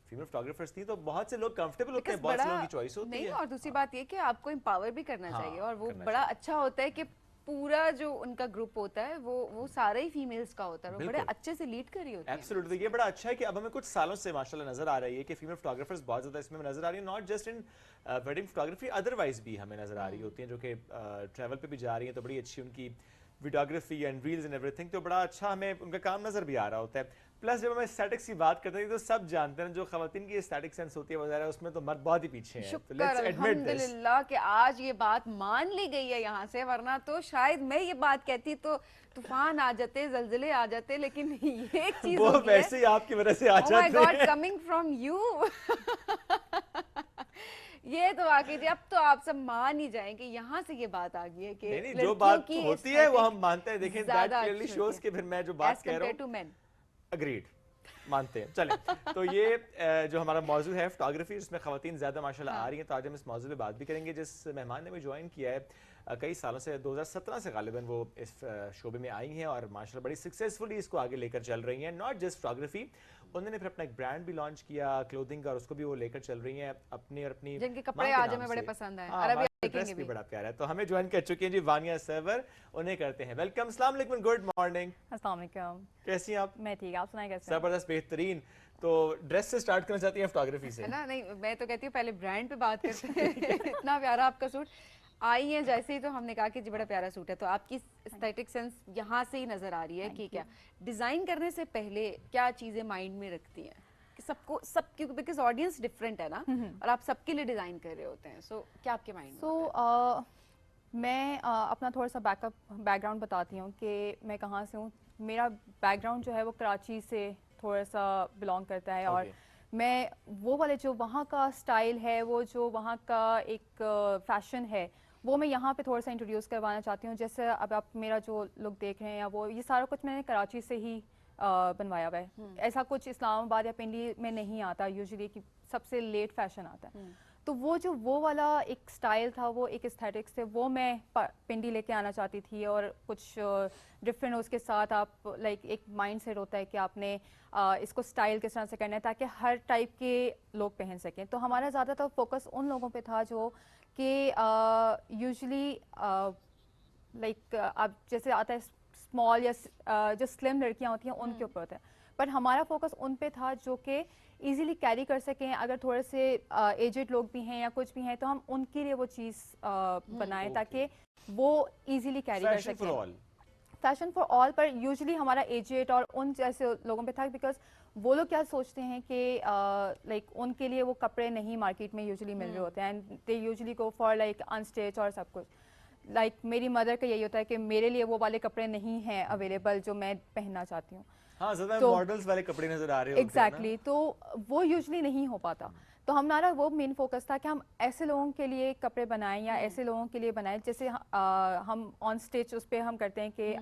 फीमेल फोटोग्राफर्स थी। तो बहुत से लोग कंफर्टेबल होते हैं, बहुत से लोगों की चॉइस होती है। और दूसरी बात ये कि आपको एम्पावर भी करना चाहिए, और वो बड़ा अच्छा होता है कि पूरा जो उनका ग्रुप होता है वो सारे ही फीमेल्स का होता है, वो बड़े अच्छे से लीड कर रही होती है। एब्सोल्युटली, ये बड़ा अच्छा है कि अब हमें कुछ सालों से माशाल्लाह नजर आ रही है कि फीमेल फोटोग्राफर्स बहुत ज़्यादा इसमें नजर आ रही है। Not just in wedding photography, otherwise भी हमें नजर आ रही होती हैं, जो कि ट्रैवल पे भी जा रही हैं। तो बड़ी अच्छी उनकी videography and reels and everything, तो बड़ा अच्छा हमें उनका काम नजर भी आ रहा होता है। प्लस जब हम एस्थेटिक्स की बात करते हैं तो सब जानते हैं जो खवातीन की एस्थेटिक सेंस होती है वगैरह, उसमें तो मर्द बहुत ही पीछे हैं। तो लेट्स एडमिट दिस। अल्हम्दुलिल्लाह कि आज ये बात मान ली गई है यहाँ से, वरना तो शायद मैं ये बात कहती तो तूफान आ जाते, जलजले आ जाते। लेकिन ये एक चीज वो वैसे ही आपकी वजह से आ जाते हैं। Oh my God, coming from you. ये तो वाकई जी, अब तो आप सब मान ही जाएं कि यहाँ से ये बात आ गई है कि नहीं, जो बात होती है वो हम मानते हैं। देखें दैट क्लियरली शोज कि फिर मैं जो बात कह रहा हूँ अग्रीड मानते हैं। चलें, तो ये जो हमारा मौजू है फोटोग्राफी, जिसमें खवातीन ज़्यादा माशाल्लाह आ रही हैं, तो आज हम इस मौजू पे बात भी करेंगे। जिस मेहमान ने भी ज्वाइन किया है कई सालों से, 2017 से गालिबन वो इस शोबे में आई हैं और माशाल्लाह बड़ी सक्सेसफुली इसको आगे लेकर चल रही हैं। नॉट जस्ट फोटोग्राफी, उन्होंने फिर अपना एक ब्रांड भी लॉन्च किया क्लोथिंग का, और उसको भी वो लेकर चल रही हैं अपनी और अपनी जिनके कपड़े आज हमें बड़े पसंद आए और अभी ड्रेस भी बड़ा प्यारा है। तो हमें ज्वाइन कर चुकी हैं जी वानिया सर्वर, उन्हें करते हैं वेलकम। अस्सलाम वालेकुम, गुड मॉर्निंग। अस्सलाम वालेकुम, कैसी हैं आप? मैं ठीक, आप सुनाएं कैसे? जबरदस्त, बेहतरीन। तो ड्रेस से स्टार्ट करना चाहती हैं फोटोग्राफी से? ना नहीं, मैं तो कहती हूँ पहले ब्रांड पे बात करते हैं। इतना प्यारा आपका सूट आई है जैसे ही, तो हमने कहा कि जी बड़ा प्यारा सूट है। तो आपकी एस्थेटिक सेंस यहाँ से ही नजर आ रही है कि क्या डिजाइन करने से पहले क्या चीजें माइंड में रखती हैं कि सबको सब, क्योंकि बिकॉज ऑडियंस डिफरेंट है ना, और आप सबके लिए डिजाइन कर रहे होते हैं। सो क्या आपके माइंड में? मैं अपना थोड़ा सा बैकग्राउंड बताती हूँ कि मैं कहाँ से हूँ। मेरा बैकग्राउंड जो है वो कराची से थोड़ा सा बिलोंग करता है, और मैं वो वाले जो वहाँ का स्टाइल है, वो जो वहाँ का एक फैशन है, वो मैं यहाँ पे थोड़ा सा इंट्रोड्यूस करवाना चाहती हूँ। जैसे अब आप मेरा जो लुक देख रहे हैं, या वो ये सारा कुछ मैंने कराची से ही बनवाया हुआ है। ऐसा कुछ इस्लामाबाद या पिंडी में नहीं आता यूजुअली, कि सबसे लेट फैशन आता है। तो वो वाला एक स्टाइल था, वो एक एस्थेटिक्स थे, वो मैं पिंडी लेके आना चाहती थी। और कुछ डिफरेंट उसके साथ आप लाइक एक माइंड सेट होता है कि आपने इसको स्टाइल किस तरह से करना है ताकि हर टाइप के लोग पहन सकें। तो हमारा ज़्यादातर फोकस उन लोगों पे था जो कि यूजुअली लाइक आप जैसे आता है स्मॉल या जो स्लिम लड़कियां होती हैं उनके ऊपर होता है, पर हमारा फोकस उन पे था जो कि इजीली कैरी कर सकें। अगर थोड़े से एजेड लोग भी हैं या कुछ भी हैं, तो हम उनके लिए वो चीज़ बनाएं ताकि वो इजीली कैरी कर सकें। फैशन फॉर ऑल, पर यूजुअली हमारा एजेड और उन जैसे लोगों पे था, बिकॉज वो लोग क्या सोचते हैं कि लाइक उनके लिए वो कपड़े नहीं मार्केट में यूजुअली मिल रहे होते हैं, and they usually go for like unstitch और सब कुछ। लाइक मेरी मदर का यही होता है कि मेरे लिए वो वाले कपड़े नहीं हैं अवेलेबल जो मैं पहनना चाहती हूँ। हाँ, ज़्यादा मॉडल्स वाले कपड़े नजर आ रहे होते हैं। एग्जैक्टली, तो वो यूजुअली नहीं हो पाता। तो हमारा वो मेन फोकस था कि हम ऐसे लोगों के लिए कपड़े बनाएं या ऐसे लोगों के लिए बनाएं जैसे हम ऑन स्टेज उस पर हम करते हैं कि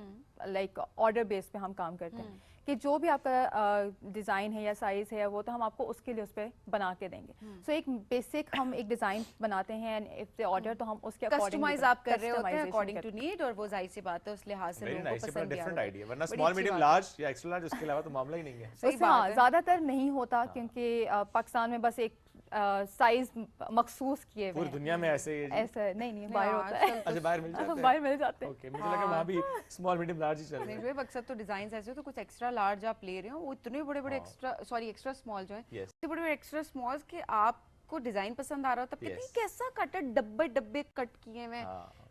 लाइक ऑर्डर बेस पे हम काम करते हैं कि जो भी आपका डिज़ाइन है या साइज़ है वो तो हम आपको उसके लिए उस पर बना के देंगे। सो एक बेसिक हम एक डिज़ाइन बनाते हैं, एंड इफ दे ऑर्डर तो हम उसके कस्टमाइज आप कर रहे होते हैं अकॉर्डिंग टू नीड, और वो जाहिर सी बात है उस लिहाज से लोगों को पसंद भी डिफरेंट आइडिया। वरना स्मॉल मीडियम लार्ज या एक्स्ट्रा लार्ज उसके अलावा तो मामला ही नहीं है। सही बात है, ज़्यादातर नहीं होता क्योंकि पाकिस्तान में बस एक साइज मखसूस किए हुए पूरी दुनिया में ऐसे नहीं बाहर होता है। अच्छा, बाहर मिल जाते हैं। बाहर मिल जाते हैं। ओके, मुझे लगा वहाँ भी स्मॉल मीडियम लार्ज ही चल रहा है। नहीं, मकसद तो डिजाइन ऐसे हो तो कुछ एक्स्ट्रा लार्ज आप ले रहे हो, वो इतने बड़े बड़े एक्स्ट्रा स्मॉल जो है, इतने बड़े बड़े एक्स्ट्रा स्मॉल्स के आपको डिजाइन पसंद आ रहा हो, तब कहते हैं कैसा कट है, डब्बे डब्बे कट किए हुए।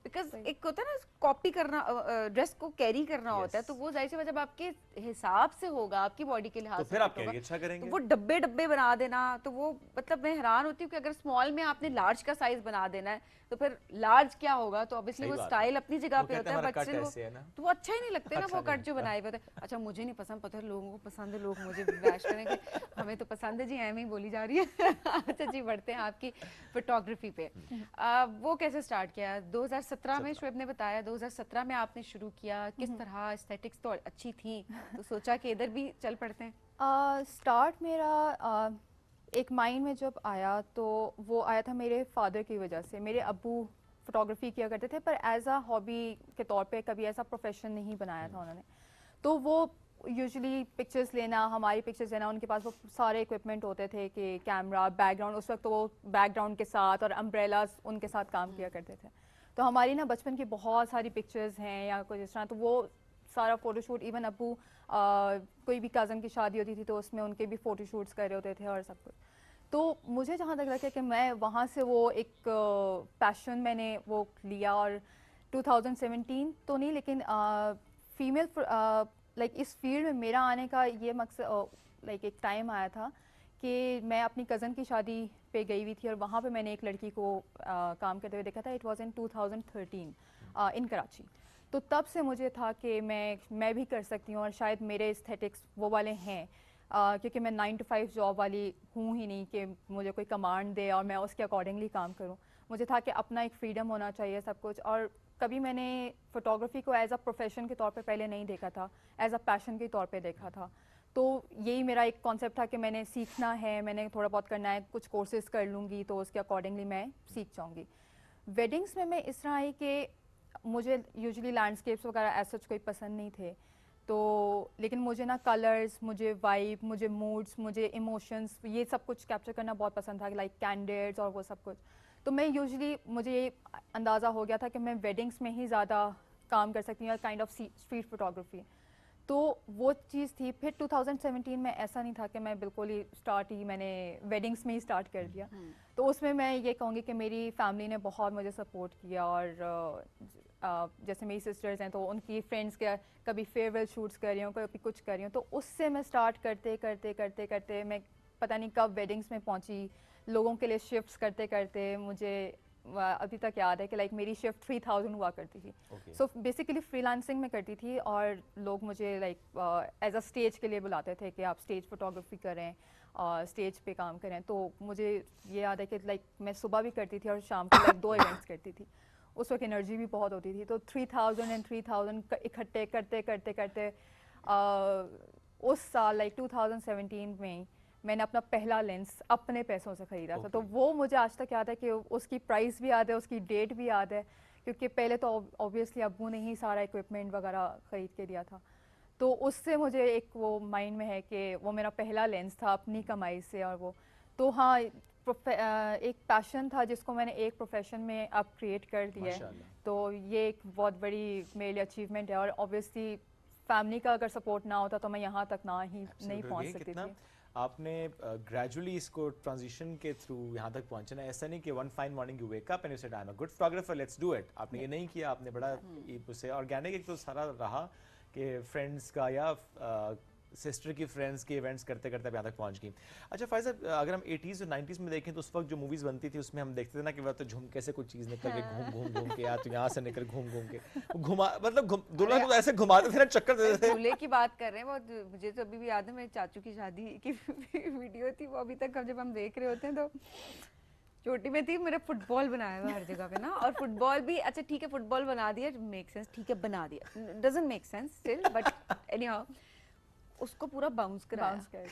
बिकॉज एक होता है ना कॉपी करना, ड्रेस को कैरी करना होता है, तो वो जाहिर सी बात जब आपके हिसाब से होगा, आपकी बॉडी के लिहाज तो से फिर आप होगा, कैरी अच्छा करेंगे। तो वो डब्बे डब्बे बना देना, तो वो मतलब मैं हैरान होती हूँ कि अगर स्मॉल में आपने लार्ज का साइज बना देना है तो फिर लार्ज क्या होगा। तो ऑब्वियसली वो स्टाइल अपनी जगह पे होता है, बट तो वो अच्छा ही नहीं लगते ना वो कट जो बनाए हुए होते हैं। अच्छा मुझे नहीं पसंद, पता है लोगों को पसंद है, लोग मुझे बैश करेंगे, हमें तो पसंद है जी, एम ही बोली जा रही है। अच्छा जी, बढ़ते हैं आपकी फोटोग्राफी पे। वो कैसे स्टार्ट किया? 2017 में शोएब ने बताया 2017 में आपने शुरू किया, किस तरह? एस्थेटिक्स तो अच्छी थी तो सोचा कि इधर भी चल पड़ते हैं। स्टार्ट मेरा एक माइंड में जब आया तो वो आया था मेरे फादर की वजह से। मेरे अब्बू फोटोग्राफी किया करते थे, पर एज अ हॉबी के तौर पे, कभी ऐसा प्रोफेशन नहीं बनाया था उन्होंने। तो वो यूजुअली पिक्चर्स लेना, हमारी पिक्चर्स लेना, उनके पास वो सारे इक्विपमेंट होते थे कि कैमरा, बैकग्राउंड, उस वक्त तो वो बैकग्राउंड के साथ और अम्ब्रेलास उनके साथ काम किया करते थे। तो हमारी ना बचपन की बहुत सारी पिक्चर्स हैं या कुछ इस तरह, तो वो सारा फ़ोटोशूट, इवन अब्बू कोई भी कज़न की शादी होती थी तो उसमें उनके भी फ़ोटोशूट्स कर रहे होते थे और सब कुछ। तो मुझे जहाँ तक लगता है कि मैं वहाँ से वो एक पैशन मैंने वो लिया, और 2017 तो नहीं, लेकिन फीमेल लाइक इस फील्ड में मेरा आने का ये मकसद, लाइक एक टाइम आया था कि मैं अपनी कज़न की शादी पे गई हुई थी और वहाँ पे मैंने एक लड़की को काम करते हुए देखा था। इट वाज इन 2013 इन कराची। तो तब से मुझे था कि मैं भी कर सकती हूँ और शायद मेरे एस्थेटिक्स वो वाले हैं, क्योंकि मैं 9 to 5 जॉब वाली हूँ ही नहीं कि मुझे कोई कमांड दे और मैं उसके अकॉर्डिंगली काम करूँ। मुझे था कि अपना एक फ्रीडम होना चाहिए सब कुछ। और कभी मैंने फ़ोटोग्राफी को एज अ प्रोफेशन के तौर पे पहले नहीं देखा था, एज अ पैशन के तौर पे देखा था। तो यही मेरा एक कॉन्सेप्ट था कि मैंने सीखना है, मैंने थोड़ा बहुत करना है, कुछ कोर्सेज कर लूँगी तो उसके अकॉर्डिंगली मैं सीख जाऊँगी। वेडिंग्स में मैं इस तरह आई कि मुझे यूजुअली लैंडस्केप्स वगैरह ऐसा कोई पसंद नहीं थे, तो लेकिन मुझे ना कलर्स, मुझे वाइब, मुझे मूड्स, मुझे इमोशंस, ये सब कुछ कैप्चर करना बहुत पसंद था, लाइक कैंडिड्स और वो सब कुछ। तो मैं यूजुअली, मुझे ये अंदाज़ा हो गया था कि मैं वेडिंग्स में ही ज़्यादा काम कर सकती हूँ, काइंड ऑफ स्ट्रीट फोटोग्राफी। तो वो चीज़ थी। फिर 2017 में ऐसा नहीं था कि मैं बिल्कुल ही स्टार्ट ही मैंने वेडिंग्स में ही स्टार्ट कर दिया। तो उसमें मैं ये कहूँगी कि मेरी फैमिली ने बहुत मुझे सपोर्ट किया, और जैसे मेरी सिस्टर्स हैं तो उनकी फ्रेंड्स के कभी फेयरवेल शूट्स कर रही हूँ, कभी कुछ कर रही हूँ, तो उससे मैं स्टार्ट करते करते करते करते मैं पता नहीं कब वेडिंग्स में पहुँची। लोगों के लिए शिफ्ट्स करते करते मुझे अभी तक याद है कि लाइक मेरी शिफ्ट 3000 हुआ करती थी। सो बेसिकली फ्रीलांसिंग में करती थी, और लोग मुझे लाइक एज अ स्टेज के लिए बुलाते थे कि आप स्टेज फोटोग्राफी करें और स्टेज पे काम करें। तो मुझे ये याद है कि लाइक मैं सुबह भी करती थी और शाम को लाइक 2 इवेंट्स करती थी। उस वक्त एनर्जी भी बहुत होती थी। तो 3000 इकट्ठे करते करते करते उस साल लाइक 2017 में मैंने अपना पहला लेंस अपने पैसों से ख़रीदा था। तो वो मुझे आज तक याद है कि उसकी प्राइस भी याद है, उसकी डेट भी याद है, क्योंकि पहले तो ऑब्वियसली अब्बू ने ही सारा इक्विपमेंट वगैरह ख़रीद के दिया था। तो उससे मुझे एक वो माइंड में है कि वो मेरा पहला लेंस था अपनी कमाई से। और वो तो हाँ, एक पैशन था जिसको मैंने एक प्रोफेशन में अब क्रिएट कर दिया है। तो ये एक बहुत बड़ी मेरे लिए अचीवमेंट है, और ऑब्वियसली फैमिली का अगर सपोर्ट ना होता तो मैं यहाँ तक नहीं पहुँच सकती थी। आपने ग्रेजुअली इसको ट्रांजिशन के थ्रू यहाँ तक पहुँचना है। ऐसा नहीं कि one fine morning you wake up and you said I am a good photographer, let's do it. आपने ये नहीं किया, आपने बड़ा उससे ऑर्गेनिक एक तो सारा रहा कि फ्रेंड्स का या सिस्टर की फ्रेंड्स के इवेंट्स करते करते यहाँ तक पहुँच गई। अच्छा फायज़ा, अगर हम 80s और 90s में देखें तो उस वक्त जो मूवीज़ बनती थी उसमें हम देखते थे ना कि वह तो झुमके से कुछ चीज़ निकल के घूम के या तो यहाँ से निकल घूम के घुमा, मतलब दुल्हन को ऐसे घुमाते थे ना, चक्कर देते थे। दूल्हे की बात कर रहे हैं वो, मुझे तो अभी भी याद है मेरे चाचू की शादी की वीडियो थी, वो अभी तक जब हम देख रहे होते हैं तो छोटी में थी, मेरा फुटबॉल बनाया हुआ हर जगह पे ना। और फुटबॉल भी अच्छा ठीक है, फुटबॉल बना दिया, मेक सेंस, ठीक है बना दिया, doesn't make sense still, but any how उसको पूरा बाउंस कर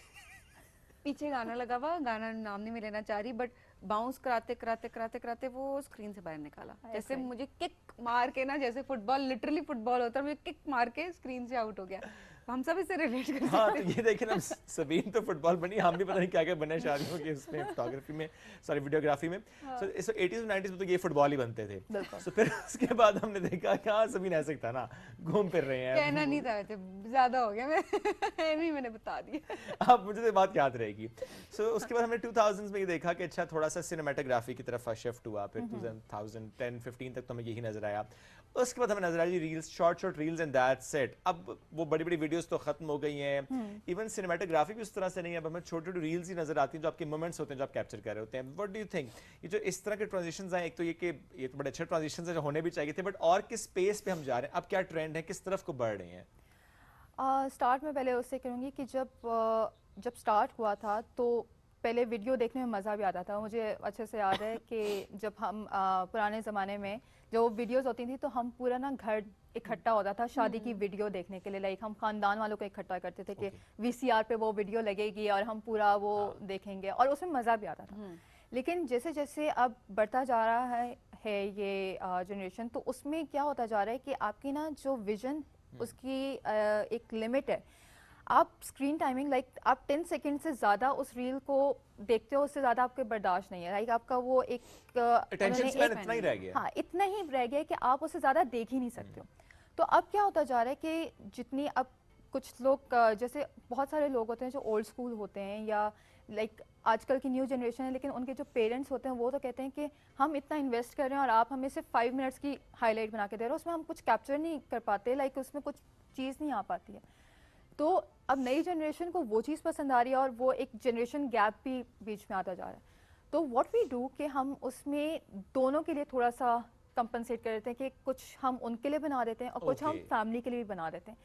पीछे गाना लगा हुआ, गाना नाम नहीं मैं लेना चाह रही, बट बाउंस कराते कराते कराते कराते वो स्क्रीन से बाहर निकाला। जैसे मुझे किक मार के ना, जैसे फुटबॉल लिटरली फुटबॉल होता है, मुझे किक मार के स्क्रीन से आउट हो गया। हम सब इससे रिलेट कर हाँ, सकते तो ये देखिए ना, सबीन तो फुटबॉल बनी, हम भी पता नहीं क्या क्या बने शादियों के उसमें, फोटोग्राफी में, सॉरी वीडियोग्राफी में। सो इस 80s और 90s में तो ये फुटबॉल ही बनते थे। सो फिर उसके बाद हमने देखा कि हाँ सबीन ऐसे था ना, घूम फिर रहे हैं। कहना नहीं था वैसे, ज्यादा हो गया, मैं मैंने बता दिया। अब मुझे तो बात याद रहेगी। सो उसके बाद हमने 2000s में ये देखा कि अच्छा थोड़ा सा सिनेमेटोग्राफी की तरफ शिफ्ट हुआ, फिर 2010-15 तक तो हमें यही नजर आया। उसके बाद हमें नजर आई reels, short reels and that's it. अब वो बड़ी बड़ी वीडियोस तो खत्म हो गई हैं, इवन सिनेमेटोग्राफी भी उस तरह से नहीं है, अब हमें छोटे छोटे रील्स ही नजर आती हैं जो आपके मोमेंट्स होते हैं जो आप कैप्चर कर रहे होते हैं। व्हाट डू यू थिंक, ये जो इस तरह के ट्रांजिशंस आए, एक तो ये कि ये तो बड़े अच्छे ट्रांजिशंस हैं जो होने भी चाहिए थे, बट और किस स्पेस पे हम जा रहे हैं, अब क्या ट्रेंड है, किस तरफ को बढ़ रहे हैं? स्टार्ट में पहले उससे कहूँगी कि जब स्टार्ट हुआ था तो पहले वीडियो देखने में मज़ा भी आता था। मुझे अच्छे से याद है कि जब हम पुराने ज़माने में जो वीडियोस होती थी तो हम पूरा ना घर इकट्ठा होता था शादी की वीडियो देखने के लिए। लाइक हम खानदान वालों को इकट्ठा करते थे कि VCR पे वो वीडियो लगेगी और हम पूरा वो देखेंगे, और उसमें मज़ा भी आता था। लेकिन जैसे जैसे अब बढ़ता जा रहा है ये जनरेशन, तो उसमें क्या होता जा रहा है कि आपकी ना जो विजन, उसकी एक लिमिट है। आप स्क्रीन टाइमिंग, लाइक आप 10 सेकंड से ज़्यादा उस रील को देखते हो, उससे ज़्यादा आपके बर्दाश्त नहीं है। लाइक आपका वो एक अटेंशन स्पैन इतना ही रह गया। हाँ, इतना ही रह गया कि आप उससे ज़्यादा देख ही नहीं सकते हो। तो अब क्या होता जा रहा है कि जितनी अब कुछ लोग, जैसे बहुत सारे लोग होते हैं जो ओल्ड स्कूल होते हैं या लाइक आजकल की न्यू जनरेशन है, लेकिन उनके जो पेरेंट्स होते हैं वो तो कहते हैं कि हम इतना इन्वेस्ट कर रहे हैं और आप हमें सिर्फ 5 मिनट्स की हाईलाइट बना के दे रहे हो, उसमें हम कुछ कैप्चर नहीं कर पाते, लाइक उसमें कुछ चीज़ नहीं आ पाती है। तो अब नई जनरेशन को वो चीज़ पसंद आ रही है और वो एक जनरेशन गैप भी बीच में आता जा रहा है। तो व्हाट वी डू कि हम उसमें दोनों के लिए थोड़ा सा कंपनसेट कर देते हैं कि कुछ हम उनके लिए बना देते हैं और कुछ हम फैमिली के लिए भी बना देते हैं।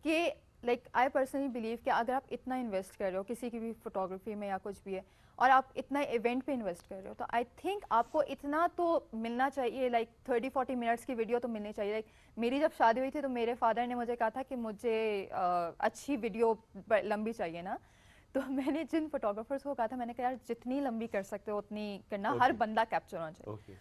कि लाइक आई पर्सनली बिलीव कि अगर आप इतना इन्वेस्ट कर रहे हो किसी की भी फोटोग्राफी में या कुछ भी है, और आप इतना इवेंट पे इन्वेस्ट कर रहे हो, तो आई थिंक आपको इतना तो मिलना चाहिए। लाइक 30-40 मिनट्स की वीडियो तो मिलनी चाहिए। लाइक मेरी जब शादी हुई थी तो मेरे फादर ने मुझे कहा था कि मुझे अच्छी वीडियो लंबी चाहिए ना, तो मैंने जिन फोटोग्राफर्स को कहा था, मैंने कहा यार जितनी लंबी कर सकते हो उतनी करना, हर बंदा कैप्चर होना चाहिए।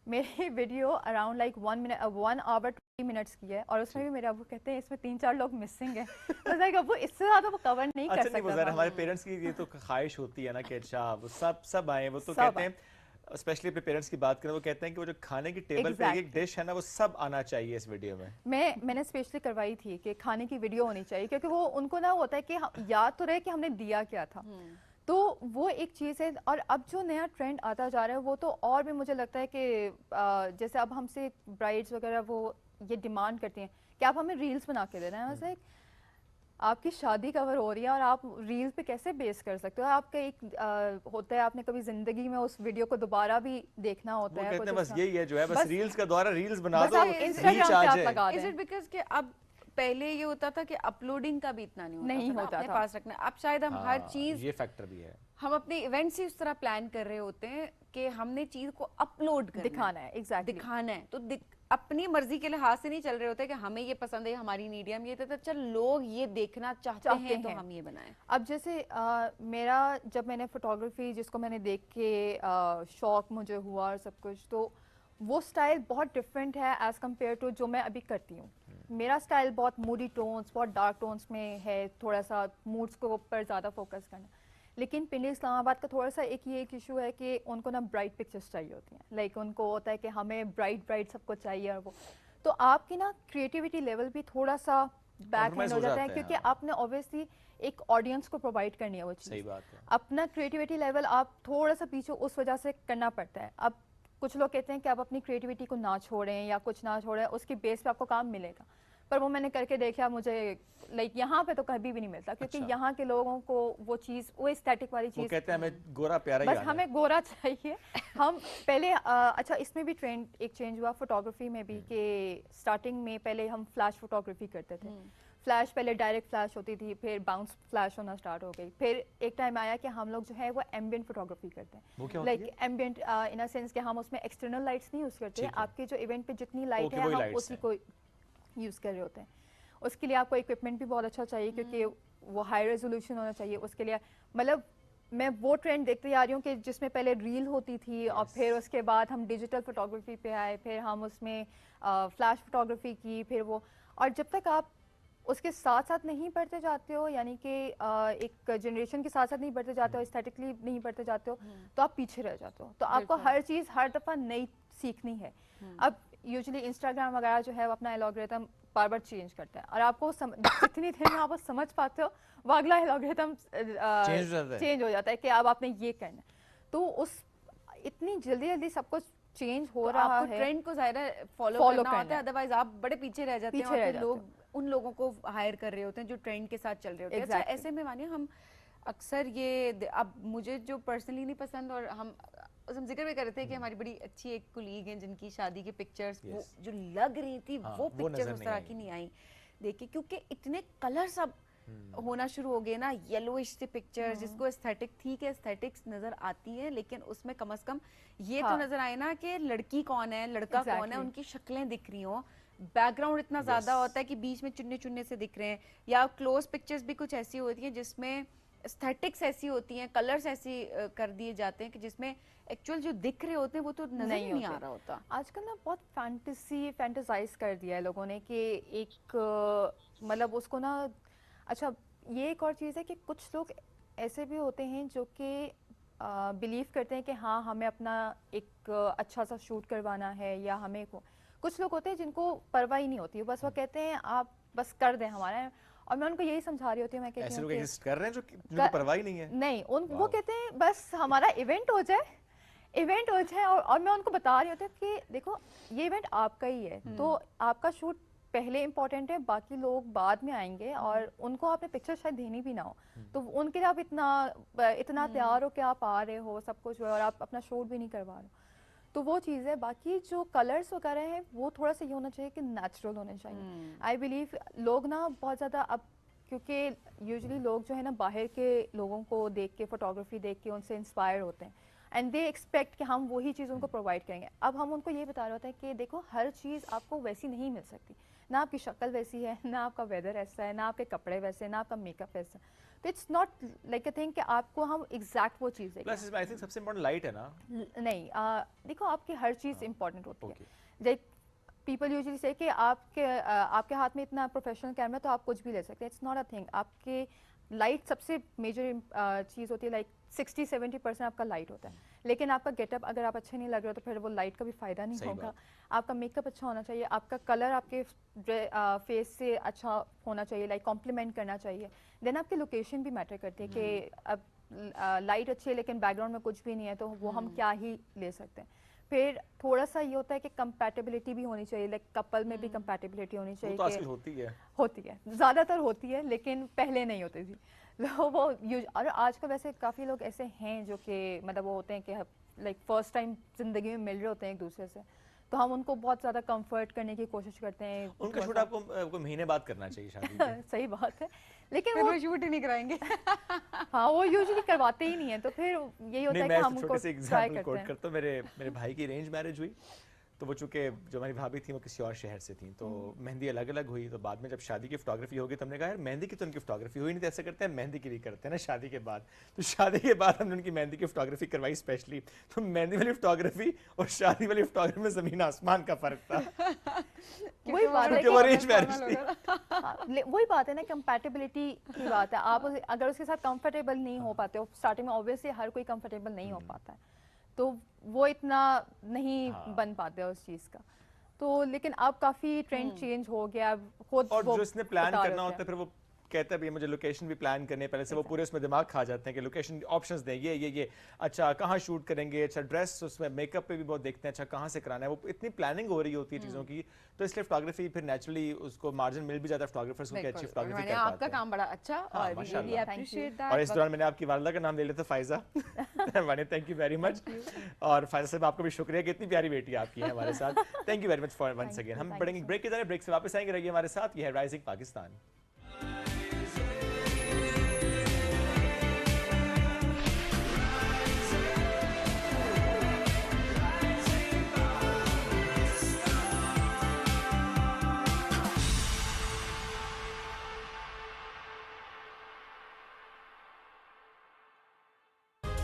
मेरी video around like 1 hour 20 minutes की है, और उसमें भी मेरे अबू कहते हैं इसमें 3-4 लोग मिसिंग है। तो लाइक अबू इससे ज़्यादा वो कवर नहीं कर सकता। हमारे पेरेंट्स की ये तो ख्वाहिश होती है ना कि अच्छा वो सब आए, वो तो कहते हैं, स्पेशली अपने पेरेंट्स की बात करें, वो कहते हैं कि वो जो खाने की टेबल पे एक डिश है ना, वो सब आना चाहिए इस वीडियो में। मैंने स्पेशली करवाई थी कि खाने की वीडियो होनी चाहिए, क्योंकि वो उनको ना होता है कि याद तो रहे कि हमने दिया क्या था। तो वो एक चीज़ है। और अब जो नया ट्रेंड आता जा रहा है वो तो और भी मुझे लगता है कि जैसे अब हमसे ब्राइड्स वगैरह वो ये डिमांड करती हैं कि आप हमें रील्स बना के देना है। वैसे आपकी शादी कवर हो रही है और आप रील्स पे कैसे बेस कर सकते हो? आपका एक होता है, आपने कभी जिंदगी में उस वीडियो को दोबारा भी देखना होता है। कहते हैं बस यही है जो है, बस रील्स का द्वारा रील्स बना दो, रीच आ जाए। इज इट बिकॉज़ कि अब पहले ये होता था कि अपलोडिंग का भी इतना नहीं होता था अपने पास रखना। अब शायद हम हर चीज, ये फैक्टर भी है, हम अपने इवेंट्स ही उस तरह प्लान कर रहे होते हैं कि हमने चीज को अपलोड करना दिखाना है। एग्जैक्टली दिखाना है। तो अपनी मर्जी के लिहाज से नहीं चल रहे होते कि हमें ये पसंद है, हमारी मीडियम ये, तो चल लोग ये देखना चाहते हैं तो हम ये बनाएं। अब जैसे मेरा जब मैंने फोटोग्राफी जिसको मैंने देख के शौक मुझे हुआ और सब कुछ, तो वो स्टाइल बहुत डिफरेंट है एज कम्पेयर टू जो मैं अभी करती हूँ। मेरा स्टाइल बहुत मूडी टोन्स, बहुत डार्क टोन्स में है, थोड़ा सा मूड्स को ऊपर ज़्यादा फोकस करना। लेकिन पिंडी इस्लामाबाद का थोड़ा सा एक इशू है कि उनको ना ब्राइट पिक्चर्स चाहिए होती हैं। लाइक उनको होता है कि हमें ब्राइट सबको चाहिए, और वो तो आपकी ना क्रिएटिविटी लेवल भी थोड़ा सा बैक एंड हो जाता है, क्योंकि आपने ऑब्वियसली एक ऑडियंस को प्रोवाइड करनी है वो चीज़। सही बात है। अपना क्रिएटिविटी लेवल आप थोड़ा सा पीछे उस वजह से करना पड़ता है। अब कुछ लोग कहते हैं कि आप अपनी क्रिएटिविटी को ना छोड़ें या कुछ ना छोड़ें, उसकी बेस पे आपको काम मिलेगा, पर वो मैंने करके देखा, मुझे लाइक यहाँ पे तो कभी भी नहीं मिलता, क्योंकि यहाँ के लोगों को वो चीज़, वो एस्थेटिक वाली चीज़, कहते हैं हमें गोरा प्यारा बस हमें गोरा चाहिए। हम पहले अच्छा इसमें भी ट्रेंड एक चेंज हुआ फोटोग्राफी में भी, कि स्टार्टिंग में पहले हम फ्लैश फोटोग्राफी करते थे। फ्लैश पहले डायरेक्ट फ्लैश होती थी, फिर बाउंस फ्लैश होना स्टार्ट हो गई। फिर एक टाइम आया कि हम लोग जो है वो एम्बिएंट फोटोग्राफी करते हैं। Like ambient in a sense कि हम उसमें एक्सटर्नल लाइट्स नहीं यूज़ करते, आपके जो इवेंट पे जितनी लाइट है हम उसी को यूज़ कर रहे होते हैं। उसके लिए आपको इक्विपमेंट भी बहुत अच्छा चाहिए, क्योंकि वो हाई रेजोल्यूशन होना चाहिए। उसके लिए मतलब मैं वो ट्रेंड देखती आ रही हूँ कि जिसमें पहले रील होती थी और फिर उसके बाद हम डिजिटल फोटोग्राफी पे आए, फिर हम उसमें फ्लैश फोटोग्राफी की, फिर वो, और जब तक आप उसके साथ साथ नहीं बढ़ते जाते हो, यानी कि एक जनरेशन के साथ साथ नहीं बढ़ते जाते हो, एस्थेटिकली नहीं बढ़ते जाते हो, तो आप पीछे रह जाते हो। तो आपको हर चीज़ हर दफ़ा नई सीखनी है। अब यूजुअली इंस्टाग्राम वगैरह जो है वो अपना एल्गोरिथम बार बार चेंज करता है, और आपको जितनी देर में आप वो समझ पाते हो वो अगला एल्गोरिथम चेंज हो जाता है कि अब आपने ये करना है। तो उस इतनी जल्दी जल्दी सब कुछ चेंज हो रहा आपको है, ट्रेंड को ज़ाहिर फॉलो करना होता है, अदरवाइज आप बड़े पीछे रह जाते हैं और फिर लोग उन लोगों को हायर कर रहे होते हैं जो ट्रेंड के साथ चल रहे होते हैं। अच्छा, ऐसे में मानिए हम अक्सर ये, अब मुझे जो पर्सनली नहीं पसंद, और हम जिक्र भी कर रहे थे कि हमारी बड़ी अच्छी एक कुलीग हैं जिनकी शादी की पिक्चर्स वो जो लग रही थी वो पिक्चर्स उस तरह की नहीं आई देखिए, क्योंकि इतने कलर्स अब होना शुरू हो गए ना, येलोइश से पिक्चर्स, जिसको एस्थेटिक, ठीक है एस्थेटिक्स नजर आती है, लेकिन उसमें कम से कम ये तो नजर आए ना कि लड़की कौन है, लड़का कौन है, उनकी शक्लें दिख रही हों। बैकग्राउंड इतना ज्यादा होता है कि बीच में चुन्ने चुन्ने से दिख रहे हैं, या क्लोज पिक्चर्स भी कुछ ऐसी होती हैं जिसमें एस्थेटिक्स ऐसी होती हैं, कलर्स ऐसी कर दिए जाते हैं कि जिसमें एक्चुअल जो दिख रहे होते हैं वो तो नजर नहीं आ रहा होता। आजकल ना बहुत फैंटेसाइज कर दिया है लोगों ने कि एक मतलब उसको ना, अच्छा ये एक और चीज़ है कि कुछ लोग ऐसे भी होते हैं जो कि बिलीव करते हैं कि हाँ हमें अपना एक अच्छा सा शूट करवाना है, या हमें कुछ लोग होते हैं जिनको परवाह ही नहीं होती, बस वो कहते हैं आप बस कर दें हमारा, और मैं उनको यही समझा रही होती हूँ, मैं कहती हूँ ऐसे लोग एग्जिस्ट कर रहे हैं जो परवाह ही नहीं है। नहीं, वो कहते हैं बस हमारा इवेंट हो जाए, और मैं उनको बता रही होती हूँ कि देखो ये इवेंट आपका ही है, तो आपका शूट पहले इम्पोर्टेंट है, बाकी लोग बाद में आएंगे, और उनको आपने पिक्चर शायद देनी भी ना हो, तो उनके लिए आप इतना तैयार हो कि आप आ रहे हो, सब कुछ और आप अपना शूट भी नहीं करवा रहे हो, तो वो चीज़ है। बाकी जो कलर्स वगैरह हैं वो थोड़ा सा ये होना चाहिए कि नेचुरल होने चाहिए। आई बिलीव लोग ना बहुत ज़्यादा अब, क्योंकि यूजुअली लोग जो है ना बाहर के लोगों को देख के, फोटोग्राफी देख के उनसे इंस्पायर होते हैं, एंड दे एक्सपेक्ट कि हम वही चीज़ उनको प्रोवाइड करेंगे। अब हम उनको ये बता रहे होते हैं कि देखो हर चीज़ आपको वैसी नहीं मिल सकती, ना आपकी शक्ल वैसी है, ना आपका वेदर ऐसा है, ना आपके कपड़े वैसे, ना आपका मेकअप वैसा, तो it's not like a thing कि आपको हम एग्जैक्ट वो चीज़ देंगे। प्लस आई थिंक सबसे इम्पोर्टेंट लाइट है ना। नहीं, देखो आपकी हर चीज़ इम्पोर्टेंट होती है। लाइक पीपल यूजुअली से कि आपके हाथ में इतना प्रोफेशनल कैमरा तो आप कुछ भी ले सकते हैं, इट्स नॉट अ थिंग। आपके लाइट सबसे मेजर चीज़ होती है, लाइक 60-70% आपका लाइट होता है, लेकिन आपका गेटअप अगर आप अच्छे नहीं लग रहे हो तो फिर वो लाइट का भी फ़ायदा नहीं होगा। आपका मेकअप अच्छा होना चाहिए, आपका कलर आपके फेस से अच्छा होना चाहिए, लाइक कॉम्प्लीमेंट करना चाहिए। देन आपकी लोकेशन भी मैटर करती है कि अब लाइट अच्छी है लेकिन बैकग्राउंड में कुछ भी नहीं है, तो वो हम क्या ही ले सकते हैं। फिर थोड़ा सा ये होता है कि कंपैटिबिलिटी भी होनी चाहिए, लाइक कपल में भी कंपैटिबिलिटी होनी चाहिए। वो तो आजकल होती है, ज़्यादातर होती है, लेकिन पहले नहीं होती थी। वो और आजकल वैसे काफ़ी लोग ऐसे हैं जो कि मतलब वो होते हैं कि लाइक फर्स्ट टाइम ज़िंदगी में मिल रहे होते हैं एक दूसरे से, तो हम उनको बहुत ज़्यादा कंफर्ट करने की कोशिश करते हैं। उनका शूट आपको महीने बाद करना चाहिए शादी के। सही बात है, लेकिन वो शूट ही नहीं कराएंगे। हाँ, वो यूजुअली करवाते ही नहीं है, तो फिर यही होता है कि हम उनको ट्राई करते हैं। मेरे भाई की अरेंज मैरिज हुई, तो वो चूंकि जो हमारी भाभी थी वो किसी और शहर से थी, तो मेहंदी अलग अलग हुई, तो बाद में जब शादी की फोटोग्राफी होगी तो हमने कहा यार मेहंदी की तो उनकी फोटोग्राफी हुई नहीं, तो ऐसे करते हैं मेहंदी की भी करते हैं ना शादी के बाद। तो शादी के बाद हमने उनकी मेहंदी की फोटोग्राफी करवाई स्पेशली, तो मेहंदी वाली फोटोग्राफी और शादी वाली फोटोग्राफी में जमीन आसमान का फर्क था। वही बात है, वही बात है ना, कंपैटिबिलिटी की बात है। आप अगर उसके साथ कंफर्टेबल नहीं हो पाते हो स्टार्टिंग में, ऑब्वियसली हर कोई कंफर्टेबल नहीं हो पाता है, तो वो इतना नहीं बन पाते उस चीज़ का। तो लेकिन अब काफ़ी ट्रेंड चेंज हो गया खुद। और जो इसने प्लान करना होता है फिर वो कहता है भैया मुझे लोकेशन भी प्लान करने पहले से, वो पूरे उसमें दिमाग खा जाते हैं कि लोकेशन ऑप्शंस दें, ये अच्छा कहाँ शूट करेंगे, अच्छा ड्रेस उसमें मेकअप पे भी बहुत देखते हैं, अच्छा कहाँ से कराना है, वो इतनी प्लानिंग हो रही होती है चीज़ों की, तो इसलिए फोटोग्राफी फिर नेचुरली उसको मार्जिन मिल भी जाता है फोटोग्राफर्स को कि अच्छी फोटोग्राफी कर पाते हैं। आपका काम बड़ा अच्छा और रियली अप्रिशिएट दैट। और इस दौरान मैंने आपकी वालिदा का नाम ले लिया था फायजा, वानी थैंक यू वेरी मच। और फायजा साहब आपको भी शुक्रिया कि इतनी प्यारी बेटी आपकी है हमारे साथ, thank you very much for once again. हम बढ़ेंगे ब्रेक के जरिए, ब्रेक से वापस आएंगे, रहिए हमारे साथ, ये है rising Pakistan.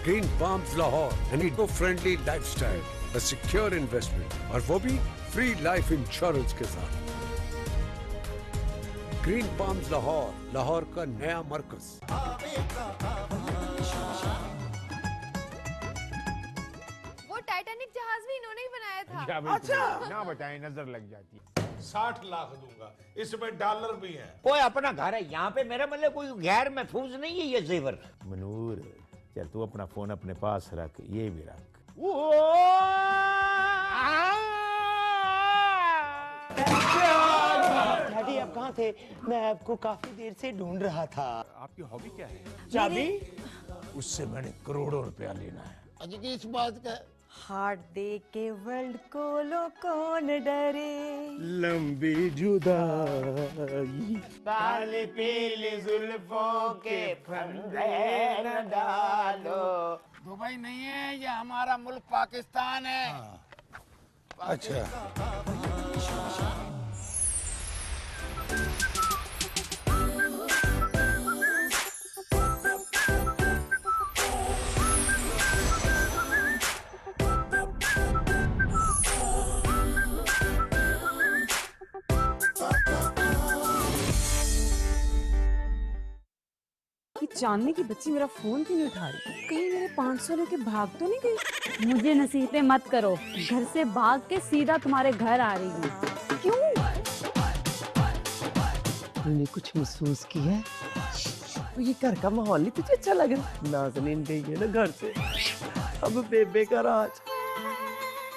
Green palms Lahore, an eco-friendly lifestyle, a secure investment, और वो भी फ्री लाइफ इंश्योरेंस के साथ। ग्रीन पाम्स लाहौर, लाहौर का नया मरकज। वो टाइटैनिक जहाज भी इन्होंने ही बनाया था। अच्छा ना बताएं, नजर लग जाती है। 60 लाख दूंगा, इसमें डॉलर भी हैं। कोई अपना घर है यहाँ पे, मेरा मतलब कोई गैर महफूज नहीं है ये जेवर। मनूर चल तू अपना फोन अपने पास रख, ये भी रख। डैडी आप कहाँ थे? मैं आपको काफी देर से ढूंढ रहा था। आपकी हॉबी क्या है? चाबी? उससे मैंने करोड़ों रुपया लेना है। अजी इस बात का हार्ट दे के वर्ल्ड को लो कौन डरे। लंबी जुदाई काले पीले जुल्फों के फंदे न डालो। दुबई नहीं है, ये हमारा मुल्क पाकिस्तान है। अच्छा जानने की बच्ची मेरा फोन क्यों नहीं उठा रही? कहीं मेरे 500 लेके भाग तो नहीं गई? मुझे नसीहतें मत करो, घर से भाग के सीधा तुम्हारे घर आ रही हूँ। क्यों? तूने कुछ महसूस किया है? तो ये घर का माहौल नहीं तुझे अच्छा लग रहा? नाज़नीन गई है ना घर से, अब बेबे का राज।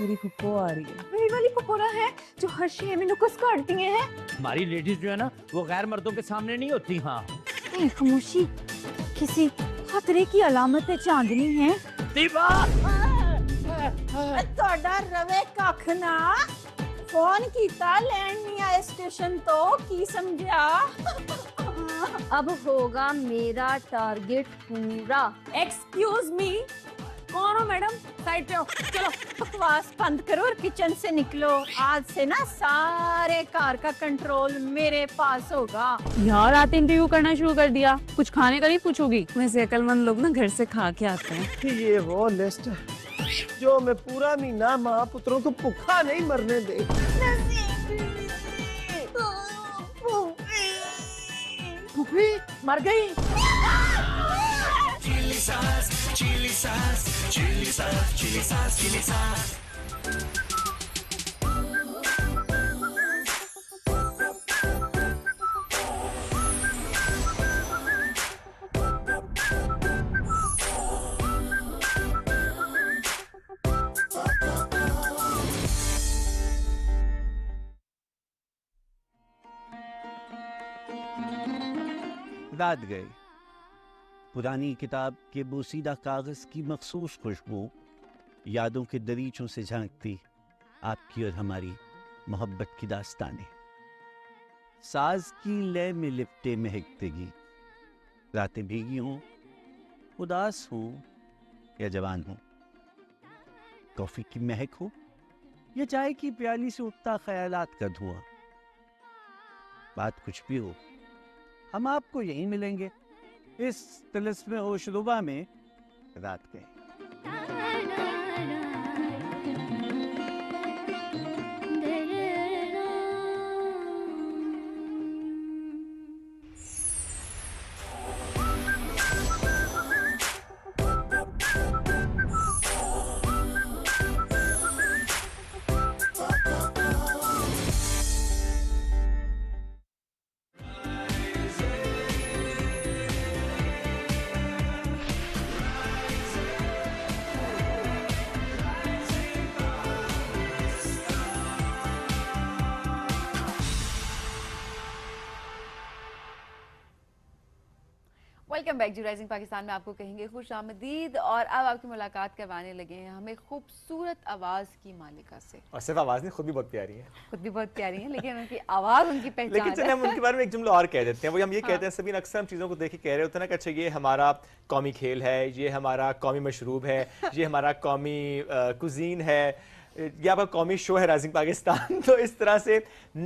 मेरी फुप्पो आ रही है। मेरी वाली फुप्पोरा है जो हर शे में नुक्स काटती हैं। हमारी लेडीज जो है ना वो गैर मर्दों के सामने नहीं होती। हाँ खामोशी, किसी खतरे की अलामत है। चांदनी है दीपा ਤੁਹਾਡਾ ਰਵੇ ਕੱਖ ਨਾ फोन कीता लैंड नहीं आए स्टेशन तो की समझा। अब होगा मेरा टारगेट पूरा। एक्सक्यूज मी, कौन हो मैडम? साइड पे हो। चलो बकवास बंद करो और किचन से निकलो। आज से ना सारे कार का कंट्रोल मेरे पास होगा। यार आते इंटरव्यू करना शुरू कर दिया, कुछ खाने का नहीं पूछोगी? वैसे अकलमंद लोग ना घर से खा के आते हैं। ये वो लिस्ट है जो मैं पूरा महीना माँ पुत्रों को भूखा नहीं मरने दे। फूफी मर गई। Chilli sauce, chilli sauce, chilli sauce, chilli sauce, chilli sauce. रात गए। पुरानी किताब के बोसीदा कागज की मखसूस खुशबू यादों के दरीचों से झांकती आपकी और हमारी मोहब्बत की दास्तानें। साज की लय में लिपटे महकते गीत। रातें भीगी हों, उदास हों या जवान हों, कॉफी की महक हो या चाय की प्याली से उठता ख्यालात का धुआं। बात कुछ भी हो, हम आपको यहीं मिलेंगे इस तिलिस्म होशरुबा में रात गए। Welcome back. जी राइजिंग पाकिस्तान में आपको कहेंगे खुश आमदीद। और अब आपकी मुलाकात करवाने लगे हैं हमें खूबसूरत आवाज़ की मालिका से। और सिर्फ आवाज़ नहीं, खुद भी बहुत प्यारी है। खुद भी बहुत प्यारी है, लेकिन उनकी आवाज़ उनकी पहचान है। लेकिन चलिए हम उनके बारे में एक जुमला और कह देते हैं। वो हम ये कहते हैं, सभी अक्सर हम चीज़ों को देख के कह रहे होते हैं ना कि अच्छा ये हमारा कौमी खेल है, ये हमारा कौमी मशरूब है, ये हमारा कौमी कुजीन है, ये आपका कौमी शो है राइजिंग पाकिस्तान। तो इस तरह से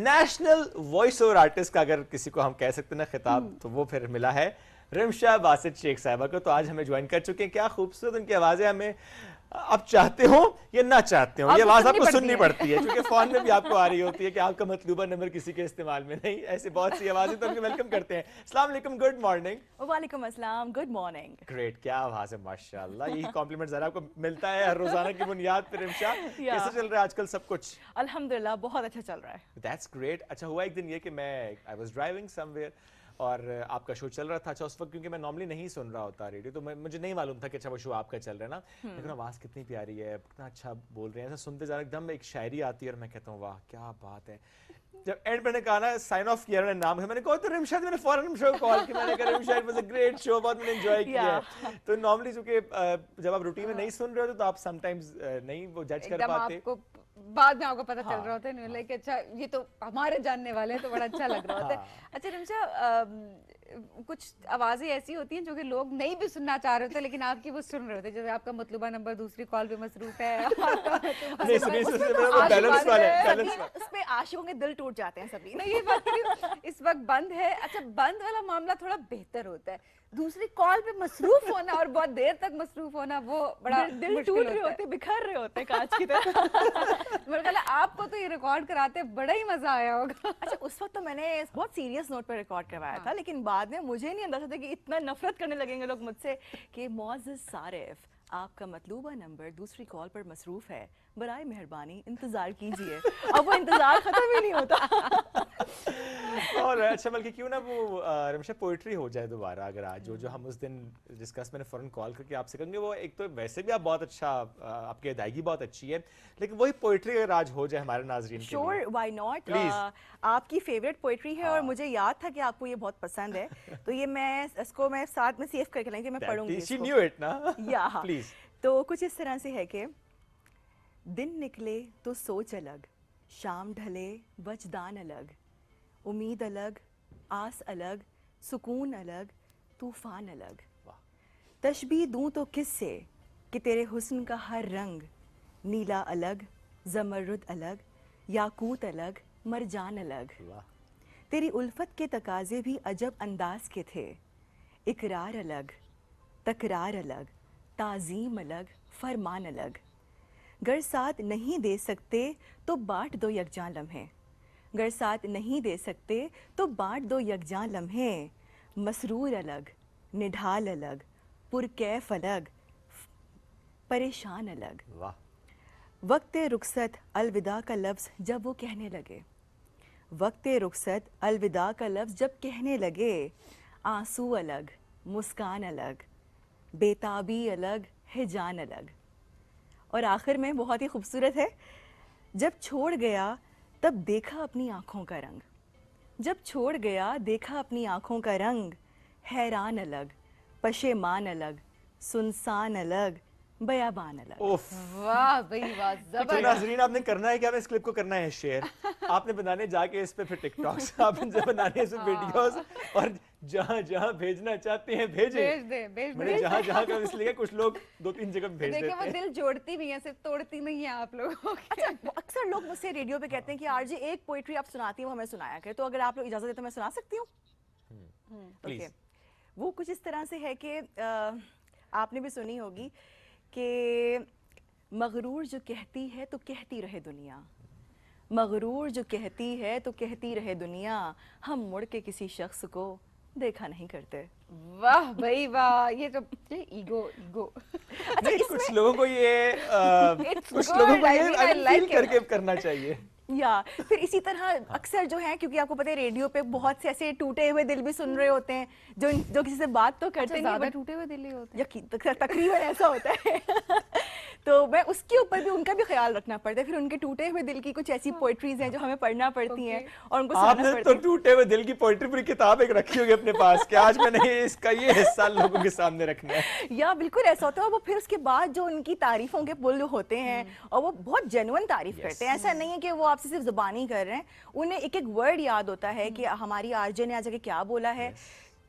नेशनल वॉइस ओवर आर्टिस्ट का अगर किसी को हम कह सकते हैं ना खिताब, तो वो फिर मिला है रिमशा बासित शेख साहिबा को। तो आज हमें ज्वाइन कर चुके हैं। क्या खूबसूरत उनकी आवाज़ें हमें आप चाहते हो या ना चाहते हो, ये आवाज आपको सुननी पड़ती है, क्योंकि फोन में भी आपको आ रही होती है कि आपका मतलूबा नंबर किसी के इस्तेमाल में नहीं। ऐसे बहुत सी आवाजें, तो उनको वेलकम करते हैं। अस्सलाम वालेकुम, गुड मॉर्निंग। वालेकुम अस्सलाम, गुड मॉर्निंग। ग्रेट, क्या आवाज है माशाल्लाह। यही कॉम्प्लीमेंट जरा आपको मिलता है हर रोजाना की बुनियाद पर। रिमशा, कैसे चल रहा है आजकल सब कुछ? अल्हम्दुलिल्लाह बहुत अच्छा चल रहा है। That's great. अच्छा, हुआ एक दिन ये कि मैं आई वाज ड्राइविंग समवेयर और आपका शो चल रहा था। अच्छा, उस वक्त क्योंकि मैं नॉर्मली नहीं सुन रहा होता रेडियो, तो मुझे नहीं मालूम था कि अच्छा वो शो आपका चल रहा है ना। लेकिन आवाज़ कितनी प्यारी है, कितना अच्छा बोल रहे हैं। ऐसा सुनते जा एकदम एक शायरी आती है और मैं कहता हूँ वाह क्या बात है। जब एंड मैंने कहा ना, साइन ऑफ किया नाम है, मैंने कहा तो रिमशाद, मैंने फौरन शो कॉल किया, मैंने कहा रिमशाद वाज अ ग्रेट शो, बहुत मैंने एंजॉय किया। तो नॉर्मली चूंकि जब आप रूटीन में नहीं सुन रहे हो तो आप समटाइम्स नहीं वो जज कर पाते, बाद में आपको पता चल रहा होता है लाइक अच्छा ये तो हमारे जानने वाले हैं, तो बड़ा अच्छा लग रहा होता है। अच्छा रिमशा, कुछ आवाजें ऐसी होती हैं जो कि लोग नहीं भी सुनना चाह रहे होते लेकिन आपकी वो सुन रहे होते हैं, जैसे आपका मतलूबा नंबर दूसरी कॉल पे मसरूफ है। उसमें आशिकों के दिल टूट जाते हैं सभी। ये बात इस वक्त बंद है। अच्छा, बंद वाला मामला थोड़ा बेहतर होता है, दूसरी कॉल पे मसरूफ होना और बहुत देर तक मसरूफ होना वो बड़ा दिल टूट रहे होते, बिखर रहे होते कांच की तरह। आपको तो ये रिकॉर्ड कराते बड़ा ही मजा आया होगा। अच्छा, उस वक्त तो मैंने बहुत सीरियस नोट पर रिकॉर्ड करवाया था, लेकिन बाद में मुझे नहीं अंदाजा था कि इतना नफरत करने लगेंगे लोग मुझसे कि मौअज़्ज़िज़ सारिफ, आपका मतलूबा नंबर दूसरी कॉल पर मसरूफ है, बराए मेहरबानी इंतजार कीजिए। अब वो इंतजार खत्म ही नहीं होता। और अच्छा, बल्कि क्यों ना वो रिमशा पोइट्री हो जाए दोबारा, अगर आज जो हम उस दिन डिस्कस, मैंने फौरन कॉल करके आपसे कहेंगे, वो एक तो वैसे भी आप बहुत अच्छा, आपकी अदायगी बहुत अच्छी है, लेकिन वही पोइट्री अगर आज हो जाए हमारे नाज़रीन के लिए। Sure, why not. आपकी फेवरेट पोइट्री है और मुझे याद था कि आपको ये बहुत पसंद है, तो ये मैं साथ में सेव करके लाऊंगी, मैं पढ़ूंगी। शी न्यू इट ना। या प्लीज। तो कुछ इस तरह से है कि दिन निकले तो सोच अलग, शाम ढले वजदान अलग, उम्मीद अलग, आस अलग, सुकून अलग, तूफान अलग। तशबीह दूं तो किससे कि तेरे हुस्न का हर रंग, नीला अलग, ज़मरुद अलग, याकूत अलग, मरजान अलग। तेरी उल्फत के तकाजे भी अजब अंदाज के थे, इकरार अलग, तकरार अलग, ताज़ीम अलग, फरमान अलग। गर साथ नहीं दे सकते तो बांट दो यकजां लम्हे, गर साथ नहीं दे सकते तो बांट दो यकजां लम्हे। मसरूर अलग, निढाल अलग, पुरकैफ अलग, परेशान अलग। वक्ते रुखसत अलविदा का लफ्ज़ जब वो कहने लगे, वक्ते रुखसत अलविदा का लफ्ज़ जब कहने लगे, आंसू अलग, मुस्कान अलग, बेताबी अलग, हिजान अलग। और आखिर में बहुत ही खूबसूरत है, जब छोड़ गया तब देखा अपनी आँखों का रंग, जब छोड़ गया देखा अपनी आँखों का रंग। हैरान अलग, पशेमान अलग, सुनसान अलग, बयाबान अलग। वाह भाई वाह, जबरदस्त। नाज़रीन, आपने करना है क्या, मैं इस क्लिप को करना है शेयर, आपने बनाने जाके इस पे फिर टिकटॉक्स, आपने बनाने इस वीडियोस, और जहाँ जहाँ भेजना चाहते हैं भेजें। भेज दे। मैंने जहाँ जहाँ का इसलिए कुछ लोग 2-3 जगह भेज देते हैं। देखिए वो दिल जोड़ती भी है, सिर्फ तोड़ती नहीं है आप लोगों के। अच्छा, अक्सर लोग मुझसे रेडियो पे कहते हैं कि आरजे एक पोइट्री आप सुनाती हैं वो हमें सुनाया करें, तो अगर आप लोग इजाजत दें तो मैं सुना सकती हूँ? ओके, वो कुछ इस तरह से है कि आपने भी सुनी होगी कि मगरूर जो कहती है तो कहती रहे दुनिया, मगरूर जो कहती है तो कहती रहे दुनिया, हम मुड़ के किसी शख्स को देखा नहीं करते। वाह भाई वाह, ये तो ईगो। कुछ लोगों को ये फील करके करना चाहिए। या फिर इसी तरह अक्सर जो है, क्योंकि आपको पता है रेडियो पे बहुत से ऐसे टूटे हुए दिल भी सुन रहे होते हैं जो किसी से बात तो करते नहीं, बट टूटे हुए दिल ही होते हैं, तकरीबन ऐसा होता है। तो मैं उसके ऊपर भी उनका भी ख्याल रखना पड़ता है, फिर उनके टूटे हुए दिल की कुछ ऐसी पोइट्रीज हैं जो हमें पढ़ना पड़ती हैं और उनको सुनाना पड़ता है। आपने तो टूटे हुए दिल की पोइट्री पूरी किताब एक रखी होगी अपने पास, कि आज मैंने इसका ये हिस्सा लोगों के सामने रखना है। या बिल्कुल ऐसा होता है। वो फिर उसके बाद जो उनकी तारीफों के पुल होते हैं और वो बहुत जेन्युइन तारीफ करते हैं, ऐसा नहीं है कि वो आपसे सिर्फ जुबानी कर रहे हैं, उन्हें एक एक वर्ड याद होता है कि हमारी आरजे ने आज क्या बोला है,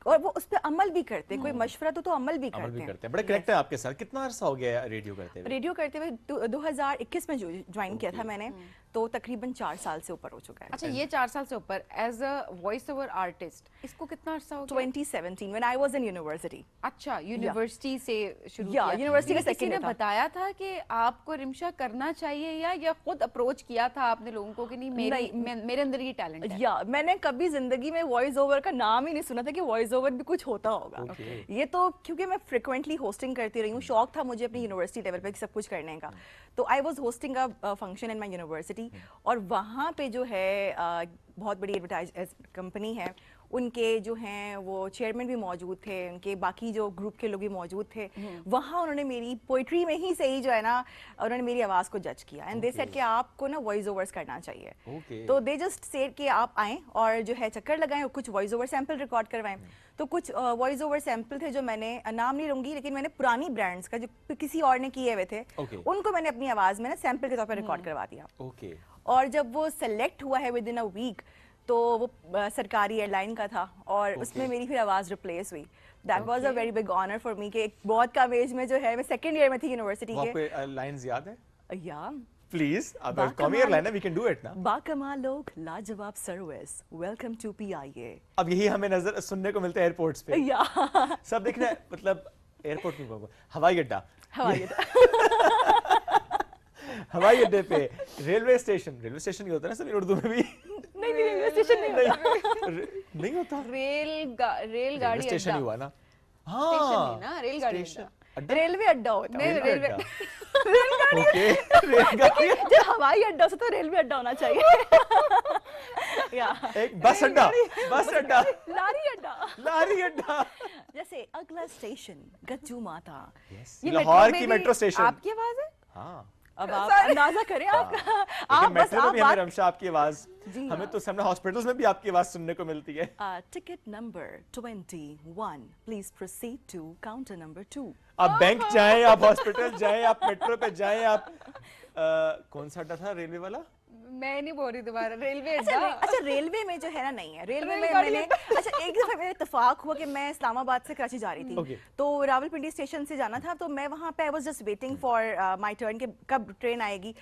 और वो उस पर अमल भी करते हैं। कोई मशवरा तो अमल भी करते हैं। बड़ा कनेक्ट है आपके साथ। कितना अर्सा हो गया रेडियो करते हुए? रेडियो करते हुए 2021 में ज्वाइन किया था मैंने, तो तकरीबन 4 साल से ऊपर हो चुका है। अच्छा, ये 4 साल से ऊपर as a voice over artist इसको कितना अर्सा हो गया? 2017 when I was in university। अच्छा, यूनिवर्सिटी से शुरू किया? यूनिवर्सिटी का किसी सेकंड ने था। बताया था कि आपको रिमशा करना चाहिए या खुद अप्रोच किया था आपने लोगों को कि नहीं मेरे अंदर ये टैलेंट है? या मैंने कभी जिंदगी में वॉइस ओवर का नाम ही नहीं सुना था कि वॉइस ओवर भी कुछ होता होगा। ये तो क्योंकि मैं फ्रिक्वेंटली होस्टिंग करती रही हूँ, शौक था मुझे अपनी यूनिवर्सिटी लेवल पे सब कुछ करने का। तो I was hosting a function in my university और वहाँ पे जो है बहुत बड़ी एडवर्टाइज कंपनी है, उनके जो हैं वो चेयरमैन भी मौजूद थे, उनके बाकी जो ग्रुप के लोग भी मौजूद थे। वहाँ उन्होंने मेरी पोइट्री में ही सही जो है ना, उन्होंने मेरी आवाज़ को जज किया एंड दे सेड कि आपको ना वॉइस ओवर्स करना चाहिए। तो दे जस्ट सेड कि आप आएँ और जो है चक्कर लगाएं और कुछ वॉइस ओवर सैंपल रिकॉर्ड करवाएं। तो कुछ वॉइस ओवर सैंपल थे जो मैंने नाम नहीं लूंगी, लेकिन मैंने पुरानी ब्रांड्स का जो किसी और ने किए हुए थे उनको मैंने अपनी आवाज़ में ना सैंपल के तौर पर रिकॉर्ड करवा दिया। और जब वो सेलेक्ट हुआ है विद इन अ वीक, तो वो सरकारी एयरलाइन का था और उसमें मेरी फिर आवाज़ रिप्लेस हुई। That was a very big honour for me कि एक बहुत कम एज में जो है, मैं सेकंड ईयर में थी यूनिवर्सिटी के। पे लाइंस याद है? या प्लीज, अब कम ईयर लाइन है, वी कैन डू इट ना। बाकमाल लोग, लाजवाब सर्विस, वेलकम टू PIA। अब यही हमें नजर सुनने को मिलता है एयरपोर्ट्स पे। या सब देखना है, मतलब एयरपोर्ट नहीं कहूँगा, हवाई अड्डा। हवाई अड्डे पे, रेलवे स्टेशन ही होता है ना सभी उर्दू में भी। नहीं रेलवे स्टेशन नहीं होता। नहीं होता, रेलगाड़ी स्टेशन ही हुआ ना। हाँ, ना रेलगाड़ी रेलवे अड्डा होता है। रेलवे रेलगाड़ी जब हवाई अड्डा से तो रेलवे अड्डा होना चाहिए। या एक बस अड्डा, लारी अड्डा। जैसे अगला स्टेशन गज्जू माता। लाहौर की मेट्रो स्टेशन। आपकी आवाज है? हाँ, अब आप अंदाजा करें। आप बस आप रमशा आपकी आवाज, हमें तो सामने हॉस्पिटल्स में भी आपकी आवाज सुनने को मिलती है। Ticket number 21, please proceed to counter number 2। आप बैंक जाएं, आप हॉस्पिटल जाएं, आप मेट्रो पे जाएं, आप कौन सा अड्डा था रेलवे वाला? मैं नहीं बोल रही दोबारा, रेलवे अच्छा रेलवे में जो है ना, नहीं है रेलवे में। मैंने अच्छा एक दफा मेरा इत्तेफाक हुआ कि मैं इस्लामाबाद से कराची जा रही थी, तो रावलपिंडी स्टेशन से जाना था, तो मैं वहाँ पे I was just waiting for my turn कि कब ट्रेन आएगी।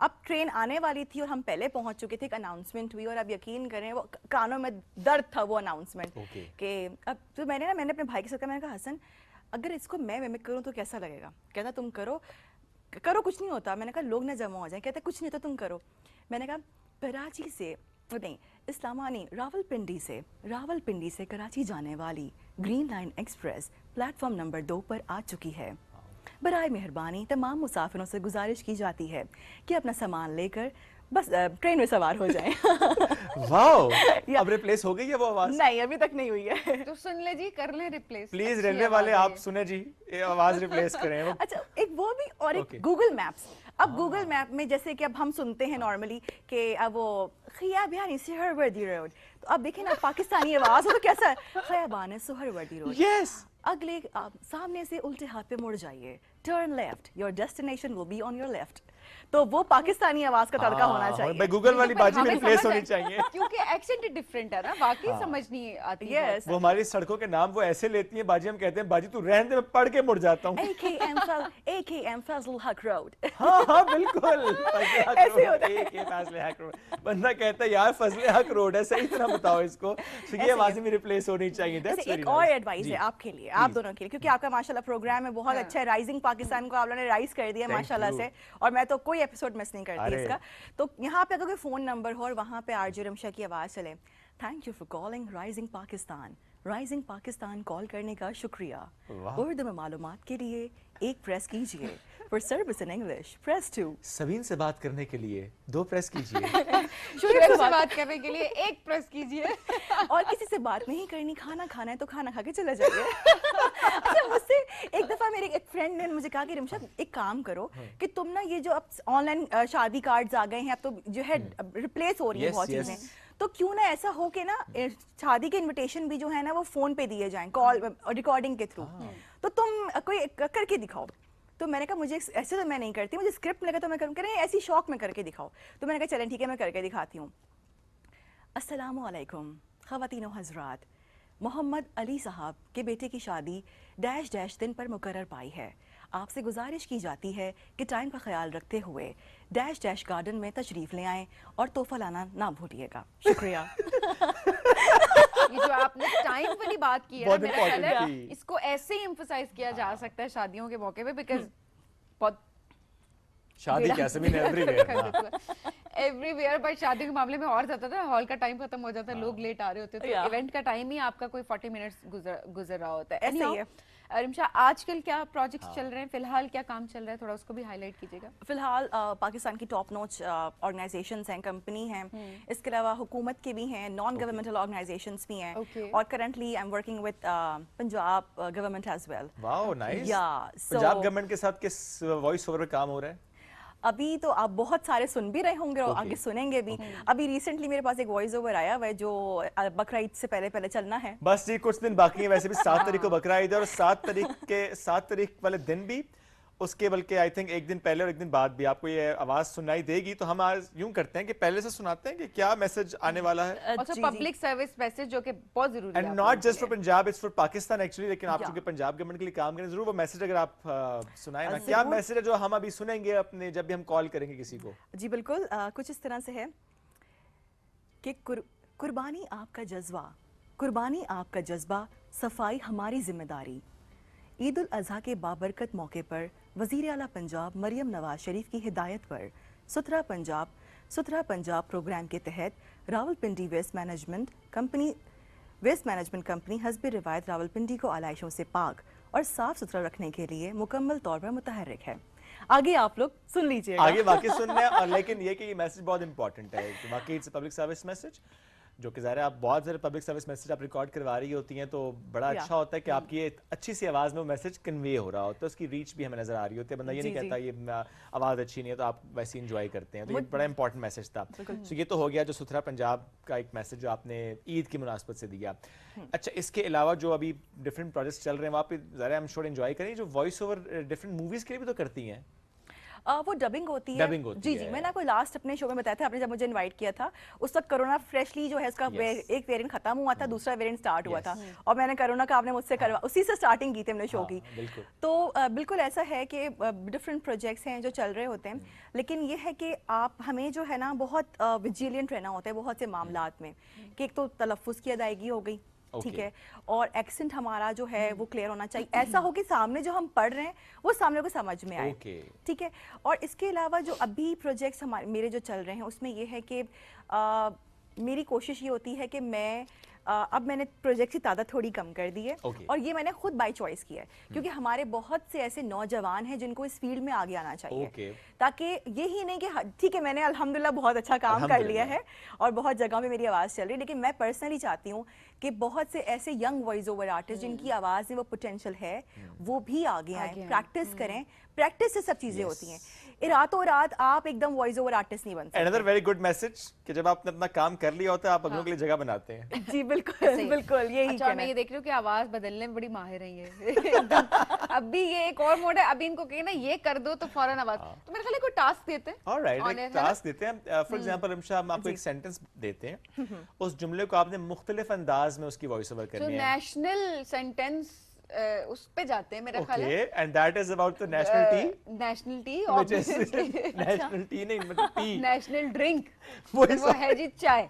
अब ट्रेन आने वाली थी और हम पहले पहुँच चुके थे, एक अनाउंसमेंट हुई और अब यकीन करें वो कानों में दर्द था वो अनाउंसमेंट कि अब तो मैंने अपने भाई के साथ कहा, मैंने कहा हसन अगर इसको मैं मिमिक करूँ तो कैसा लगेगा? कहता तुम करो कुछ नहीं होता। मैंने कहा लोग ना जमा हो जाए। कहते कुछ नहीं होता, तुम करो। मैंने कहा कराची से नहीं, रावलपिंडी से कराची जाने वाली green line express platform number 2 पर आ चुकी है। बराए मेहरबानी तमाम मुसाफिरों से गुजारिश की जाती है कि अपना सामान लेकर बस ट्रेन में सवार हो जाएं। वाओ, अब रिप्लेस हो गई है वो आवाज? नहीं, अभी तक नहीं हुई है। तो सुन ले जी, कर ले रिप्लेस। प्लीज रेलवे वाले आप सुने जी, ये आवाज रिप्लेस करें। अच्छा एक वो भी, और एक गूगल मैप्स। अब गूगल मैप में जैसे कि अब हम सुनते हैं नॉर्मली कि अब वो खियाबान सुहरवर्दी रोड, तो अब देखें ना पाकिस्तानी आवाज हो तो कैसा है, खियाबान सुहरवर्दी रोड। यस, अगले सामने से उल्टे हाथ पे मुड़ जाइए, turn left, your destination will be on your left. तो वो पाकिस्तानी आवाज का तड़का होना चाहिए। भाई गूगल वाली बाजी में रिप्लेस होनी चाहिए, क्योंकि एक्सेंट डिफरेंट है ना, बाकी समझ नहीं आती है। वो हमारी सड़कों के नाम वो ऐसे लेती है बाजी, हम कहते हैं बाजी तू रहने दे, मैं पढ़ के मुड़ जाता हूँ। AKM फजल हक रोड। हाँ बिल्कुल, ऐसे होता है। AKM फजल हक रोड, बंदा कहता है यार फजल हक रोड है, सही तरह बताओ इसको। तो ये आवाज में रिप्लेस होनी चाहिए। एक और एडवाइस है आपके लिए, आप दोनों के लिए, क्योंकि आपका माशाल्लाह प्रोग्राम है बहुत अच्छा है, राइजिंग पाकिस्तान को आप लोगों ने राइज कर दिया माशाल्लाह से, और मैं तो कोई एपिसोड मिस नहीं करती इसका। तो यहाँ पे अगर कोई फोन नंबर हो और वहाँ पे आरजे रमशा की आवाज चले, thank you for calling rising Pakistan call करने का शुक्रिया। उर्दू में मालूमात के लिए 1 प्रेस कीजिए, for service in English press 2। Sabeen से बात करने के लिए 2 प्रेस कीजिए। शुक्रिया से बात करने के लिए 1 प्रेस कीजिए। और किसी से बात नहीं करनी, खाना खाना है तो खाना खा के चला जाइए। अच्छा मुझसे एक दफा मेरे एक फ्रेंड ने मुझे कहा कि रिमशा एक काम करो कि तुम ना ये जो अब ऑनलाइन शादी कार्ड्स आ गए हैं, अब तो जो है रिप्लेस हो रही है बहुत चीजें, तो क्यों ना ऐसा हो कि ना शादी के इनविटेशन भी जो है ना वो फोन पे दिए जाएं, कॉल रिकॉर्डिंग के थ्रू। तो तुम कोई करके दिखाओ। तो मैंने कहा मुझे ऐसे तो मैं नहीं करती, मुझे स्क्रिप्ट लगा तो मैं करूँ, करें ऐसी शौक में करके दिखाओ। तो मैंने कहा चलें ठीक है, मैं करके दिखाती हूँ। अस्सलामु अलैकुम ख़वातीनो हज़रात, मोहम्मद अली साहब के बेटे की शादी डैश डैश दिन पर मुकर्रर पाई है। आपसे गुजारिश की जाती है कि टाइम का ख्याल रखते हुए डैश डैश गार्डन में तशरीफ ले आएं और तोहफा लाना ना भूलिएगा। शुक्रिया। ये जो आपने टाइम वाली बात की है ना, मेरा ख्याल है इसको ऐसे ही एम्फसाइज किया जा सकता है शादियों के मौके पे, बिकॉज बहुत शादी कैसे भी एवरीवेयर, बट शादी के मामले में और ज्यादा था, हॉल का टाइम खत्म हो जाता है, लोग लेट आ रहे होते हैं, तो इवेंट का टाइम ही आपका कोई 40 मिनट्स गुजर रहा होता है। ऐसे ही है। रिमशा, आजकल क्या प्रोजेक्ट्स चल रहे हैं, फिलहाल क्या काम चल रहा है, थोड़ा उसको भी हाईलाइट कीजिएगा। फिलहाल पाकिस्तान की टॉप नॉच ऑर्गेनाइजेशंस हैं, कंपनी हैं, इसके अलावा हुकूमत के भी हैं, नॉन गवर्नमेंटल ऑर्गेनाइजेशंस भी हैं, और currently I am working with Punjab government as well. Wow nice. या पंजाब गवर्नमेंट के साथ किस वॉइस ओवर पे काम हो रहा है? अभी तो आप बहुत सारे सुन भी रहे होंगे और आगे सुनेंगे भी। अभी रिसेंटली मेरे पास एक वॉइस ओवर आया हुआ है जो बकरा ईद से पहले चलना है। बस जी कुछ दिन बाकी है, वैसे भी 7 तारीख को बकरा ईद है, और 7 तारीख वाले दिन भी, उसके बल्कि आई थिंक एक दिन पहले और एक दिन बाद भी आपको ये आवाज सुनाई देगी। तो हम आज यूं करते हैं कि पहले से सुनाते हैं कि क्या मैसेज आने वाला है। और पब्लिक सर्विस मैसेज जो कि बहुत जरूरी है, and not just for Punjab, it's for Pakistan actually. लेकिन आप चूंकि पंजाब गवर्नमेंट के लिए काम करें, जरूर वो मैसेज अगर आप सुनाए ना, क्या मैसेज है जो हम अभी सुनेंगे अपने जब भी हम कॉल करेंगे किसी को? जी बिल्कुल, कुछ इस तरह से है कि कुर्बानी आपका जज्बा, कुर्बानी आपका जज्बा, सफाई हमारी जिम्मेदारी। ईद उल अजहा के बाबरकत मौके पर वज़ीर आला पंजाब मरियम नवाज शरीफ की हिदायत पर सुथरा पंजाब प्रोग्राम के तहत रावलपिंडी वेस्ट मैनेजमेंट कंपनी हस्ब रिवायत रावलपिंडी को आलाइशों से पाक और साफ सुथरा रखने के लिए मुकम्मल तौर पर मुतहर्रिक है। आगे आप लोग सुन लीजिएगा। आगे बाकी सुनना है, और लेकिन ये कि ये मैसेज बहुत इंपॉर्टेंट है, बाकी इट्स पब्लिक सर्विस मैसेज, जो कि ज़ाहिर है आप बहुत सारे पब्लिक सर्विस मैसेज आप रिकॉर्ड करवा रही होती हैं, तो बड़ा अच्छा होता है कि आपकी ये अच्छी सी आवाज़ में वो मैसेज कन्वे हो रहा होता है, उसकी रीच भी हमें नजर आ रही होती है। बंदा ये नहीं कहता ये आवाज़ अच्छी नहीं है तो आप वैसे इंजॉय करते हैं, तो ये बड़ा इंपॉर्टेंट मैसेज था। तो ये तो हो गया जो सुथरा पंजाब का एक मैसेज जो आपने ईद की मुनासबत से दिया। अच्छा, इसके अलावा जो अभी डिफरेंट प्रोजेक्ट्स चल रहे हैं वहाँ पे ज़ाहिर है हम श्योर एंजॉय करें, जो वॉइस ओवर डिफरेंट मूवीज़ के लिए भी तो करती हैं। वो डबिंग होती है। जी मैंने आपको लास्ट अपने शो में बताया था, आपने जब मुझे इनवाइट किया था उस वक्त कोरोना फ्रेशली जो है उसका एक वेरिएंट खत्म हुआ था, दूसरा वेरिएंट स्टार्ट हुआ था, और मैंने कोरोना का आपने मुझसे करवा उसी से स्टार्टिंग की थी हमने शो की। तो बिल्कुल ऐसा है कि डिफरेंट प्रोजेक्ट्स हैं जो चल रहे होते हैं, लेकिन ये है कि आप हमें जो है ना बहुत विजिलेंट रहना होता है बहुत से मामलात में, कि एक तो तलफ़्फ़ुज़ की अदायगी हो गई, ठीक है, और एक्सेंट हमारा जो है वो क्लियर होना चाहिए, ऐसा हो कि सामने जो हम पढ़ रहे हैं वो सामने को समझ में आए, ठीक है। और इसके अलावा जो अभी प्रोजेक्ट्स हमारे मेरे जो चल रहे हैं उसमें ये है कि मेरी कोशिश ये होती है कि मैं अब मैंने प्रोजेक्ट की तादाद थोड़ी कम कर दी है, और ये मैंने खुद बाय चॉइस किया है, क्योंकि हमारे बहुत से ऐसे नौजवान हैं जिनको इस फील्ड में आगे आना चाहिए, ताकि यही नहीं कि ठीक है मैंने अल्हम्दुलिल्लाह बहुत अच्छा काम कर लिया है और बहुत जगह पे मेरी आवाज़ चल रही है, लेकिन मैं पर्सनली चाहती हूँ कि बहुत से ऐसे यंग वॉइस ओवर आर्टिस्ट जिनकी आवाज़ में वो पोटेंशियल है वो भी आगे आए, प्रैक्टिस करें, प्रैक्टिस से सब चीज़ें होती हैं, रातों रात आप एकदम वॉइस ओवर आर्टिस्ट नहीं बन सकते। Another very good message कि जब आपने अपना काम कर लिया होता है आप अगलों के लिए जगह बनाते हैं। जी बिल्कुल बिल्कुल यही। अच्छा, मैं ये देख रही हूँ कि आवाज बदलने में बड़ी माहिर है ये। अभी ये एक और मोड है, अभी इनको कहे ना ये कर दो तो फौरन आवाज, तो मेरे ख्याल है कोई टास्क देते हैं। ऑलराइट, एक टास्क देते हैं। फॉर एग्जांपल रिमशा, हम आपको एक सेंटेंस देते हैं, उस जुमले को आपने मुख्तलिफ अंदाज में उसकी वॉइस ओवर करनी है। नेशनल सेंटेंस उस पे जाते हैं मेरा ख्याल है, and that is about the national T, national T, national T नहीं मतलब टी, नेशनल ड्रिंक वो है जी चाय।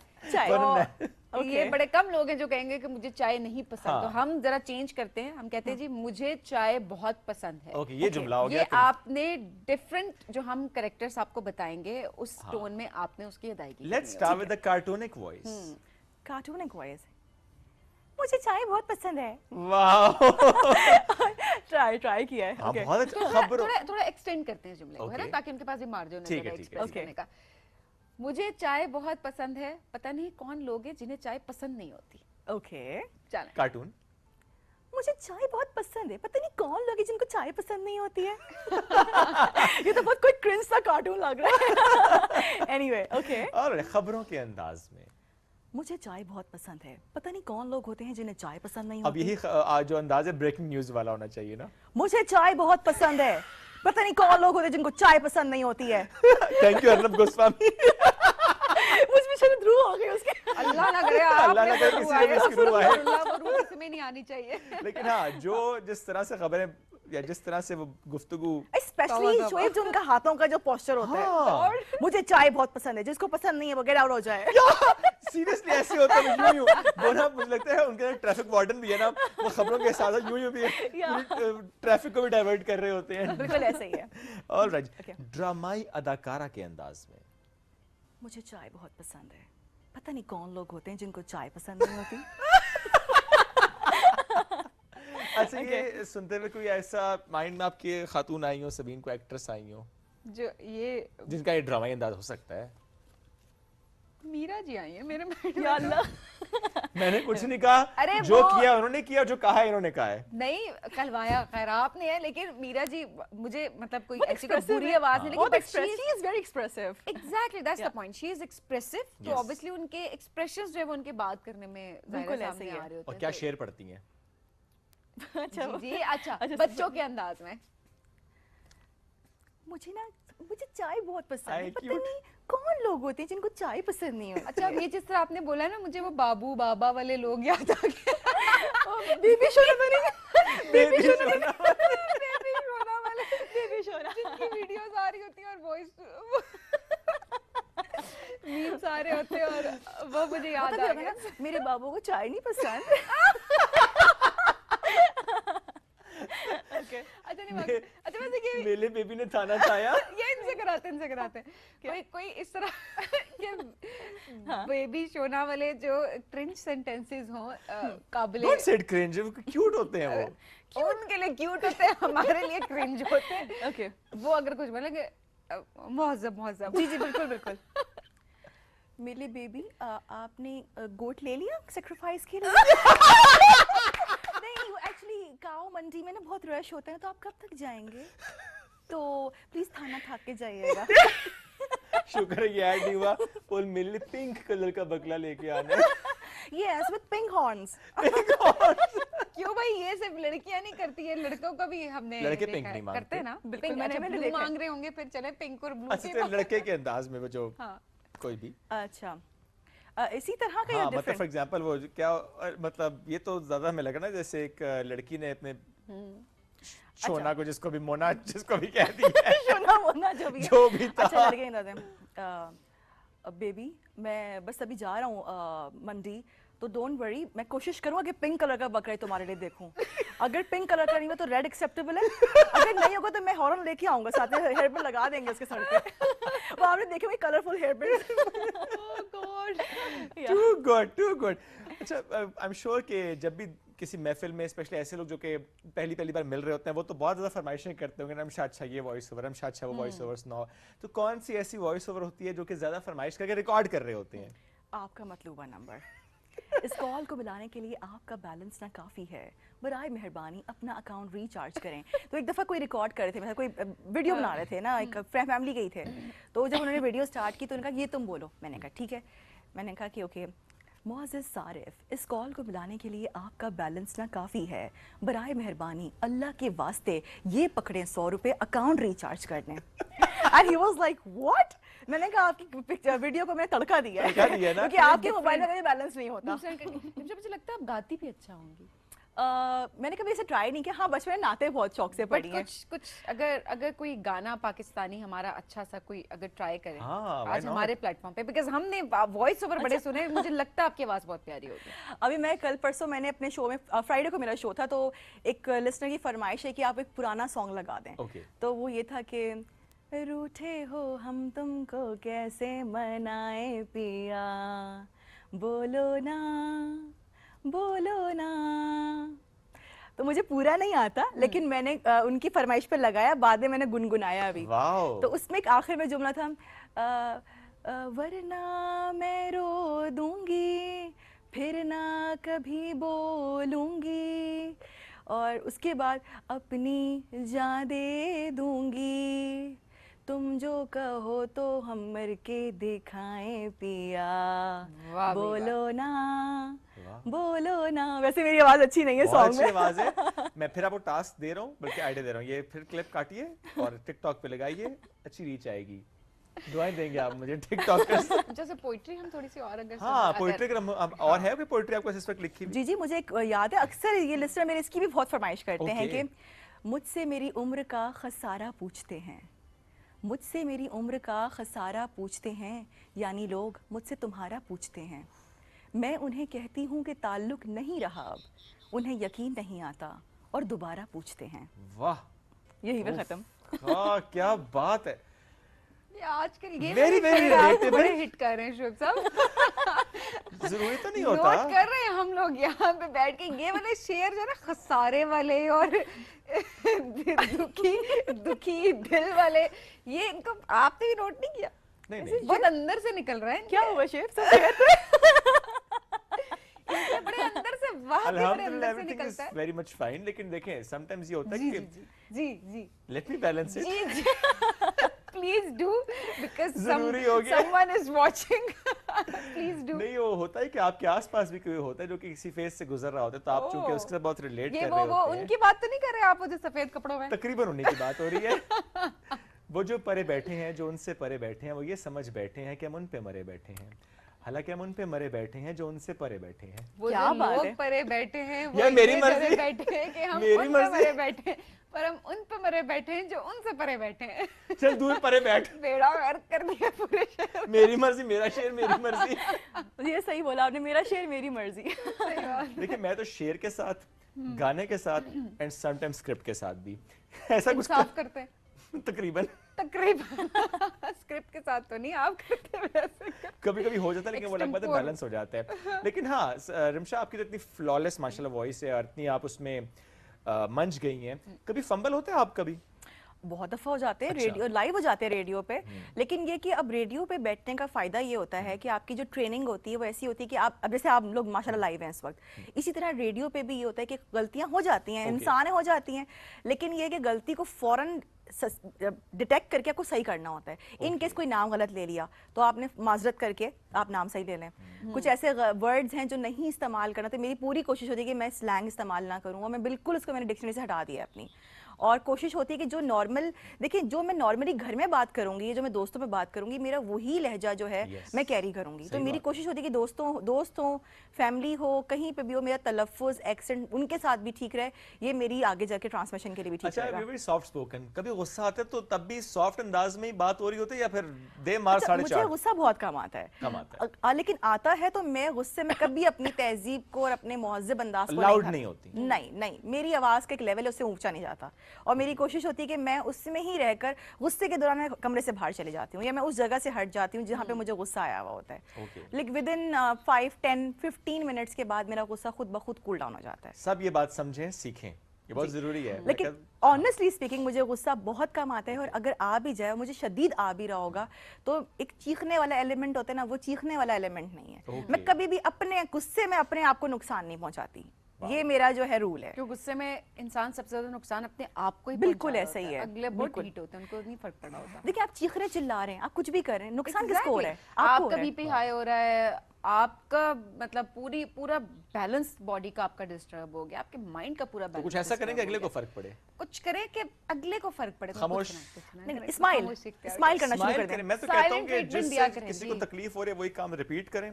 ये बड़े कम लोग हैं जो कहेंगे कि मुझे चाय नहीं पसंद, तो हम जरा चेंज करते हैं, हम कहते हैं जी मुझे चाय बहुत पसंद है। ये जुमला हो गया। ये आपने डिफरेंट जो हम कैरेक्टर्स आपको बताएंगे उस टोन में आपने उसकी अदायगी। Let's start with the cartoonic voice. Cartoonic voice, मुझे चाय बहुत पसंद है। वाओ, ट्राई किया है। okay. बहुत अच्छा। थोड़ा एक्सटेंड करते हैं जुमले को, है ना, ताकि उनके पास भी मार्जिन हो जाए एक्सप्रेस करने का। मुझे चाय बहुत पसंद है, पता नहीं कौन लोग हैं जिन्हें चाय पसंद नहीं होती। ओके, चलें। कार्टून, मुझे चाय बहुत पसंद है, पता नहीं कौन लोग हैं जिनको चाय पसंद नहीं होती है। ये तो बहुत कोई क्रिंज सा कार्टून लग रहा है। Anyway, okay. और खबरों के अंदाज में, मुझे चाय बहुत पसंद है, पता नहीं कौन लोग होते हैं जिन्हें चाय पसंद नहीं होती। अब यही जो अंदाज है ब्रेकिंग न्यूज वाला होना चाहिए ना। मुझे चाय बहुत पसंद है, पता नहीं कौन लोग होते हैं जिनको चाय पसंद नहीं होती है। Thank you Arnab Goswami. मुझ में शायद रू हो गई उसके। अल्लाह ना करे आपने किसी में नहीं आनी चाहिए। लेकिन हाँ, जो जिस तरह से खबरें या जिस तरह से वो गुफ्तगू स्पेशली शोएब जो उनका हाथों का जो पोस्चर होता है और मुझे चाय बहुत पसंद है, जिसको पसंद नहीं है वो गेट आउट हो जाए। सीरियसली ऐसे होता है यूं वो ना, मुझे लगता है उनके ट्रैफिक वार्डन भी है ना, वो खबरों के साथ यूं भी ट्रैफिक को भी डाइवर्ट कर रहे होते हैं। बिल्कुल ऐसे ही है। ऑलराइट, ड्रामाई अदाकारा के अंदाज में मुझे चाय बहुत पसंद है। पता नहीं कौन लोग होते हैं जिनको चाय पसंद नहीं होती। अच्छा, ये सुनते हुए कोई ऐसा माइंड में आपके खातून आई हो, सबीन को एक्ट्रेस आई हो जो ये जिनका ये ड्रामाई अंदाज हो सकता है? मीरा जी आई है मेरे माइंड या अल्लाह। मैंने कुछ नहीं कहा, अरे जो किया उन्होंने किया, जो कहा इन्होंने कहा है। नहीं कहलवाया खैर आपने है, लेकिन मीरा जी मुझे मतलब कोई ऐसी कोई बुरी आवाज नहीं, लेकिन she is very expressive. Exactly that's the point, she is expressive. तो ऑब्वियसली उनके एक्सप्रेशंस जो है वो उनके बात करने में ज़ाहिर सामने आ रहे होते हैं। और क्या शेर पढ़ती हैं? अच्छा जी, अच्छा बच्चों के अंदाज में। मुझे चाय बहुत पसंद है। पता नहीं कौन लोग होते हैं जिनको चाय पसंद नहीं होती। अच्छा, ये जिस तरह आपने बोला ना, मुझे वो बाबू बाबा वाले लोग याद आ गए। बेबी शोना वाले, बेबी शोना वाले, बेबी शोना जिनकी वीडियोस आ रही होती हैं और वॉइस मीम्स आ रहे होते हैं, और वो मुझे याद आ गया। मेरे बाबू को चाय नहीं पसंद। अच्छा नहीं, अच्छा वैसे कि मेरे बेबी ने खाना खाया, ये इनसे कराते हैं कोई इस तरह के बेबी शोना वाले जो क्रिंज सेंटेंसेस हो, काबिले डोंट से क्रिंज, क्यूट होते हैं वो। उनके लिए क्यूट होते हैं, हमारे लिए क्रिंज होते हैं। ओके, वो अगर कुछ बोलेंगे मुहज़्ज़ब। जी जी बिल्कुल बिल्कुल। मेरे बेबी आपने गोट ले लिया सैक्रिफाइस के लिए? नहीं, एक्चुअली काऊ मंडी में ना बहुत रश होता है, तो आप कब तक जाएंगे? तो प्लीज थाना खा के जाइएगा। शुक्र है ये ऐड नहीं हुआ। और मेरे लिए पिंक कलर का बकला लेके आना है। Yes, with pink horns. क्यों भाई, ये सिर्फ लड़कियां नहीं करती है, लड़कों का भी हमने लड़के पिंक नहीं मांगते, करते हैं ना। बिल्कुल, मैंने ब्लू मांग रहे होंगे, फिर चले पिंक और ब्लू। अच्छा, लड़के के अंदाज में वो जो कोई भी। अच्छा, इसी तरह का हाँ, मतलब फॉर एग्जांपल वो क्या, मतलब ये तो ज्यादा हमें लगा ना, जैसे एक लड़की ने अपने शोना को, जिसको भी मोना, जिसको भी कह दिया शोना मोना जो भी था। अच्छा, लड़के कहते बेबी मैं बस अभी जा रहा हूँ मंडी, तो डोंट वरी, मैं कोशिश करूँगा कि पिंक कलर का बकरा तुम्हारे लिए देखूं। अगर पिंक कलर का नहीं हुआ तो रेड एक्सेप्टेबल है, अगर नहीं होगा तो मैं हॉर्न लेके आऊंगा, साथ में हेयर बैंड लगा देंगे उसके सर पे। वो आपने देखे हुए colourful hair band. Too good. अच्छा, आई एम श्योर कि जब भी किसी महफिल में, स्पेशली ऐसे लोग जो कि पहली बार मिल रहे होते हैं, वो तो बहुत ज़्यादा फरमाइशें करते होंगे ना, हम शायद अच्छा ये वॉइस ओवर, हम शायद अच्छा वो वॉइस ओवर सुनाओ। तो कौन सी ऐसी वॉइस ओवर होती है जो कि ज़्यादा फरमाइश करके रिकॉर्ड कर रहे होते हैं? आपका मतलूबा नंबर। इस कॉल को मिलाने के लिए आपका बैलेंस ना काफ़ी है, बराए मेहरबानी अपना अकाउंट रिचार्ज करें। तो एक दफ़ा कोई रिकॉर्ड कर रहे थे, मतलब कोई वीडियो बना रहे थे ना, एक फैमिली गई थे, तो जब उन्होंने वीडियो स्टार्ट की तो उन्होंने कहा ये तुम बोलो। मैंने कहा ठीक है। मैंने कहा कि ओके, मुअज़्ज़ज़ सारिफ, इस कॉल को मिलाने के लिए आपका बैलेंस ना काफ़ी है, बराए मेहरबानी अल्लाह के वास्ते ये पकड़ें 100 रुपये, अकाउंट रिचार्ज कर दें। And he was like what? मैंने कहा आपकी पिक्चर वीडियो को मैंने तड़का दिया है क्योंकि आपके मोबाइल में बैलेंस नहीं होता। मुझे लगता है आप गाती भी अच्छा होंगी। मैंने कभी ऐसे ट्राई नहीं किया। हाँ, बचपन में नाते बहुत शौक से पढ़ी हैं। कुछ अगर कोई गाना पाकिस्तानी हमारा अच्छा सा कोई अगर ट्राई करें आज हमारे प्लेटफॉर्म पे, बिकॉज हमने वॉइस ओवर बड़े सुने, मुझे लगता है आपकी आवाज बहुत प्यारी होगी। अभी मैं कल परसों मैंने अपने शो में, फ्राइडे को मेरा शो था, तो एक लिसनर की फरमाइश है कि आप एक पुराना सॉन्ग लगा दें। तो वो ये था कि रूठे हो हम तुमको कैसे मनाए पिया, बोलो ना बोलो ना। तो मुझे पूरा नहीं आता, लेकिन मैंने उनकी फरमाइश पे लगाया, बाद में मैंने गुनगुनाया अभी। तो उसमें एक आखिर में जुमला था, वरना मैं रो दूंगी फिर ना कभी बोलूंगी, और उसके बाद अपनी जान दे दूंगी, तुम जो कहो तो हम मर के दिखाएं पिया, बोलो ना बोलो ना। वैसे मेरी आवाज अच्छी नहीं है सॉन्ग में। अच्छी आवाज है। मैं फिर आपको टास्क दे रहा हूँ, बल्कि आइडिया दे रहा हूँ, ये फिर क्लिप काटिए और टिकटॉक पे लगाइए, अच्छी रीच आएगी। दुआएं देंगे आप मुझे टिकटॉक पे। जैसे पोइट्री हम थोड़ी सी और अगर हाँ, पोइट्री अगर और है कोई पोइट्री आपको इस वक्त लिखी? जी जी, मुझे एक याद है, अक्सर ये लिस्टर मेरे इसकी भी बहुत फरमाइश करते हैं कि मुझसे मेरी उम्र का खसारा पूछते हैं, मुझसे मेरी उम्र का खसारा पूछते हैं, यानी लोग मुझसे तुम्हारा पूछते हैं। मैं उन्हें कहती हूँ कि ताल्लुक नहीं रहा अब, उन्हें यकीन नहीं आता और दोबारा पूछते हैं। वाह, यही पे खत्म। हाँ, क्या बात है। ये आजकल ये Very, very शेर आप relatable. बड़े हिट कर रहे हैं शुभ साहब। जरूरी तो नहीं होता। नोट कर रहे हैं हम लोग यहाँ पे बैठ के, ये वाले शेर जो है ना खसारे वाले और दुखी दिल वाले, ये इनको आपने भी नोट नहीं किया? नहीं, बहुत अंदर से निकल रहा है। क्या हुआ शेफ? इनके बड़े अंदर से वाह बड़े अंदर से निकलता है। वेरी मच फाइन, लेकिन देखें समटाइम्स ये होता है कि जी लेट मी बैलेंस इट। जी प्लीज डू, बिकॉज़ जरूरी हो गया। Someone is watching. Please do. नहीं, वो होता है कि आपके आसपास भी कोई होता है जो कि किसी फेस से गुजर रहा होता है, तो आप चूंकि उसके साथ बहुत रिलेट कर रहे होते हैं। वो उनकी बात तो नहीं कर रहे आप, वो जो सफेद कपड़ों में? तकरीबन उन्हीं की बात हो रही है। वो जो परे बैठे हैं, जो उनसे परे बैठे हैं, वो ये समझ बैठे हैं कि हम उन पे मरे बैठे हैं, हालांकि हम उन पे मरे बैठे हैं जो उनसे परे बैठे हैं। वो क्या बात है? परे बैठे हैं, वो ये मेरी मर्जी बैठे हैं कि हम मेरी उन पे मर्जी मरे बैठे हैं, पर हम उन पे मरे बैठे हैं जो उनसे परे बैठे हैं। चल दूर परे बैठ। बेड़ा गर्क कर दिया पूरे शहर। मेरी मर्जी, मेरा शेर, मेरी मर्जी। ये सही बोला आपने, मेरा शेर मेरी मर्जी। देखिए, मैं तो शेर के साथ, गाने के साथ एंड समटाइम्स स्क्रिप्ट के साथ भी ऐसा कुछ साफ करते हैं। तकरीबन स्क्रिप्ट के साथ तो नहीं आप करते, वैसे कभी कभी हो जाता है, लेकिन वो लगता है बैलेंस हो जाता है। लेकिन हाँ, रिमशा आपकी तो इतनी फ्लॉलेस माशाल्लाह वॉइस है और इतनी आप उसमें मंच गई हैं, कभी फंबल होते हैं आप? कभी बहुत दफ़ा हो जाते हैं। अच्छा। रेडियो लाइव हो जाते हैं रेडियो पे, लेकिन ये कि अब रेडियो पे बैठने का फ़ायदा ये होता है कि आपकी जो ट्रेनिंग होती है वो ऐसी होती है कि आप, अब जैसे आप लोग माशाल्लाह लाइव हैं इस वक्त, इसी तरह रेडियो पे भी ये होता है कि गलतियां हो जाती हैं, इंसान हो जाती हैं, लेकिन ये कि गलती को फ़ौरन डिटेक्ट करके आपको सही करना होता है। इन केस कोई नाम गलत ले लिया तो आपने माजरत करके आप नाम सही ले लें। कुछ ऐसे वर्ड्स हैं जो नहीं इस्तेमाल करना, तो मेरी पूरी कोशिश होती है कि मैं स्लैंग इस्तेमाल ना करूँ, और मैं बिल्कुल उसको मैंने डिक्शनरी से हटा दिया है अपनी। और कोशिश होती है कि जो नॉर्मल, देखिए जो मैं नॉर्मली घर में बात करूंगी, जो मैं दोस्तों में बात करूंगी, मेरा वही लहजा जो है मैं कैरी करूंगी। तो मेरी कोशिश होती है कि दोस्त हो, फैमिली हो, कहीं पे भी हो, मेरा तलफ़ुज़, एक्सेंट उनके साथ भी ठीक रहे। ये मेरी आगे जाके ट्रांसमिशन के लिए भी ठीक अच्छा, रहेगा। वेरी सॉफ्ट स्पोकन, कभी गुस्सा आता है तो तब भी सॉफ्ट अंदाज में ही बात हो रही होती है या फिर दे मार 4.5? मुझे गुस्सा बहुत कम आता है, लेकिन आता है तो मैं गुस्से में कभी अपनी तहजीब को और अपने मुहज़्ज़ब अंदाज को लाउड नहीं होती। नहीं, मेरी आवाज़ का एक लेवल है, उससे ऊंचा नहीं जाता, और मेरी कोशिश होती है कि मैं उसमें ही रहकर गुस्से के दौरान मैं कमरे से बाहर चले जाती हूँ, या मैं उस जगह से हट जाती हूँ जहाँ पे मुझे गुस्सा आया हुआ होता है। लेकिन विद इन 5, 10, 15 मिनट्स के बाद मेरा गुस्सा खुद ब खुद कूल डाउन हो जाता है। सब ये बात समझें, सीखें, ये बहुत जरूरी है। लेकिन ऑनेस्टली स्पीकिंग मुझे गुस्सा बहुत कम आता है, और अगर आ भी जाए, मुझे शदीद आ भी रहा होगा, तो एक चीखने वाला एलिमेंट होता है ना, वो चीखने वाला एलिमेंट नहीं है। मैं कभी भी अपने गुस्से में अपने आप को नुकसान नहीं पहुंचाती, ये मेरा जो है रूल है। क्यों गुस्से में इंसान सबसे ज्यादा नुकसान अपने आप को ही बिल्कुल ऐसा ही है, अगले बहुत हीट होते हैं, उनको नहीं फर्क पड़ा होता। देखिए, आप चीख रहे, चिल्ला रहे हैं, आप कुछ भी कर रहे हैं, नुकसान किसको हो रहा है? आपका बीपी हाई हो रहा है, आपका मतलब पूरा बैलेंस बॉडी का आपका डिस्टर्ब हो गया, आपके माइंड का पूरा बैलेंस। तो कुछ ऐसा करें कि अगले को फर्क पड़े, कुछ करें कि अगले को फर्क पड़े। खामोश, स्माइल करना शुरू कर दें। मैं तो कहता हूं कि जिससे किसी को तकलीफ हो रही है वही काम रिपीट करें।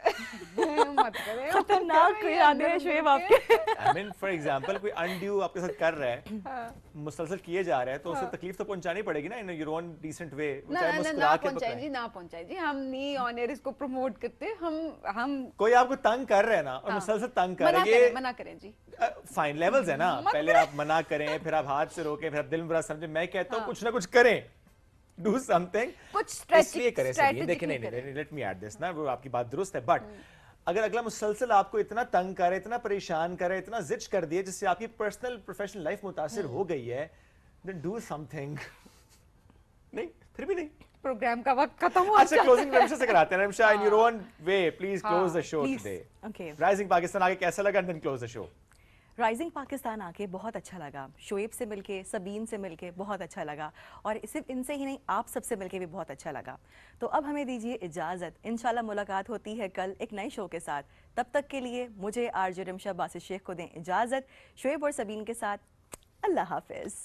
मत करें, खतरनाक इरादे हैं शुएब आपके। I mean, for example, कोई अनड्यू आपके साथ कर रहा है, मुसलसल किए जा रहा है, तो उसे तकलीफ तो पहुंचानी पड़ेगी ना, in your own decent way. ना पहुंचाए जी, हम नहीं ऑन एयर इसको प्रमोट करते, हम कोई आपको तंग कर रहा है ना, और मुसलसल तंग कर रहा है, मना करें जी। फाइन लेवल्स है ना, पहले आप मना करें, फिर आप हाथ से रोकें, फिर आप दिल में बुरा समझें। मैं कहता हूँ कुछ ना कुछ करें, डू समथिंग, कुछ इसलिए करें सभी। देखिए, नहीं, लेट मी ऐड दिस ना, वो आपकी बात दुरुस्त है, बट अगर अगला मुसलसल आपको इतना तंग करे, इतना परेशान करे, इतना जिच कर दिए जिससे आपकी पर्सनल प्रोफेशनल लाइफ मुतासिर हो गई है, देन डू समथिंग। नहीं, फिर भी नहीं, प्रोग्राम का वक्त खत्म हुआ। अच्छा, क्लोजिंग रिमशा से कराते हैं। Rimsha, in your own way, please close the show today. Okay, rising Pakistan आके कैसा लगा, then close the show. Rising Pakistan आके बहुत अच्छा लगा, शोएब से मिलके, सबीन से मिलके बहुत अच्छा लगा, और सिर्फ इनसे ही नहीं, आप सबसे मिलके भी बहुत अच्छा लगा। तो अब हमें दीजिए इजाज़त, इंशाल्लाह मुलाकात होती है कल एक नए शो के साथ। तब तक के लिए मुझे आरजे रिमशा बासित शेख को दें इजाज़त, शोएब और सबीन के साथ अल्लाह हाफिज़।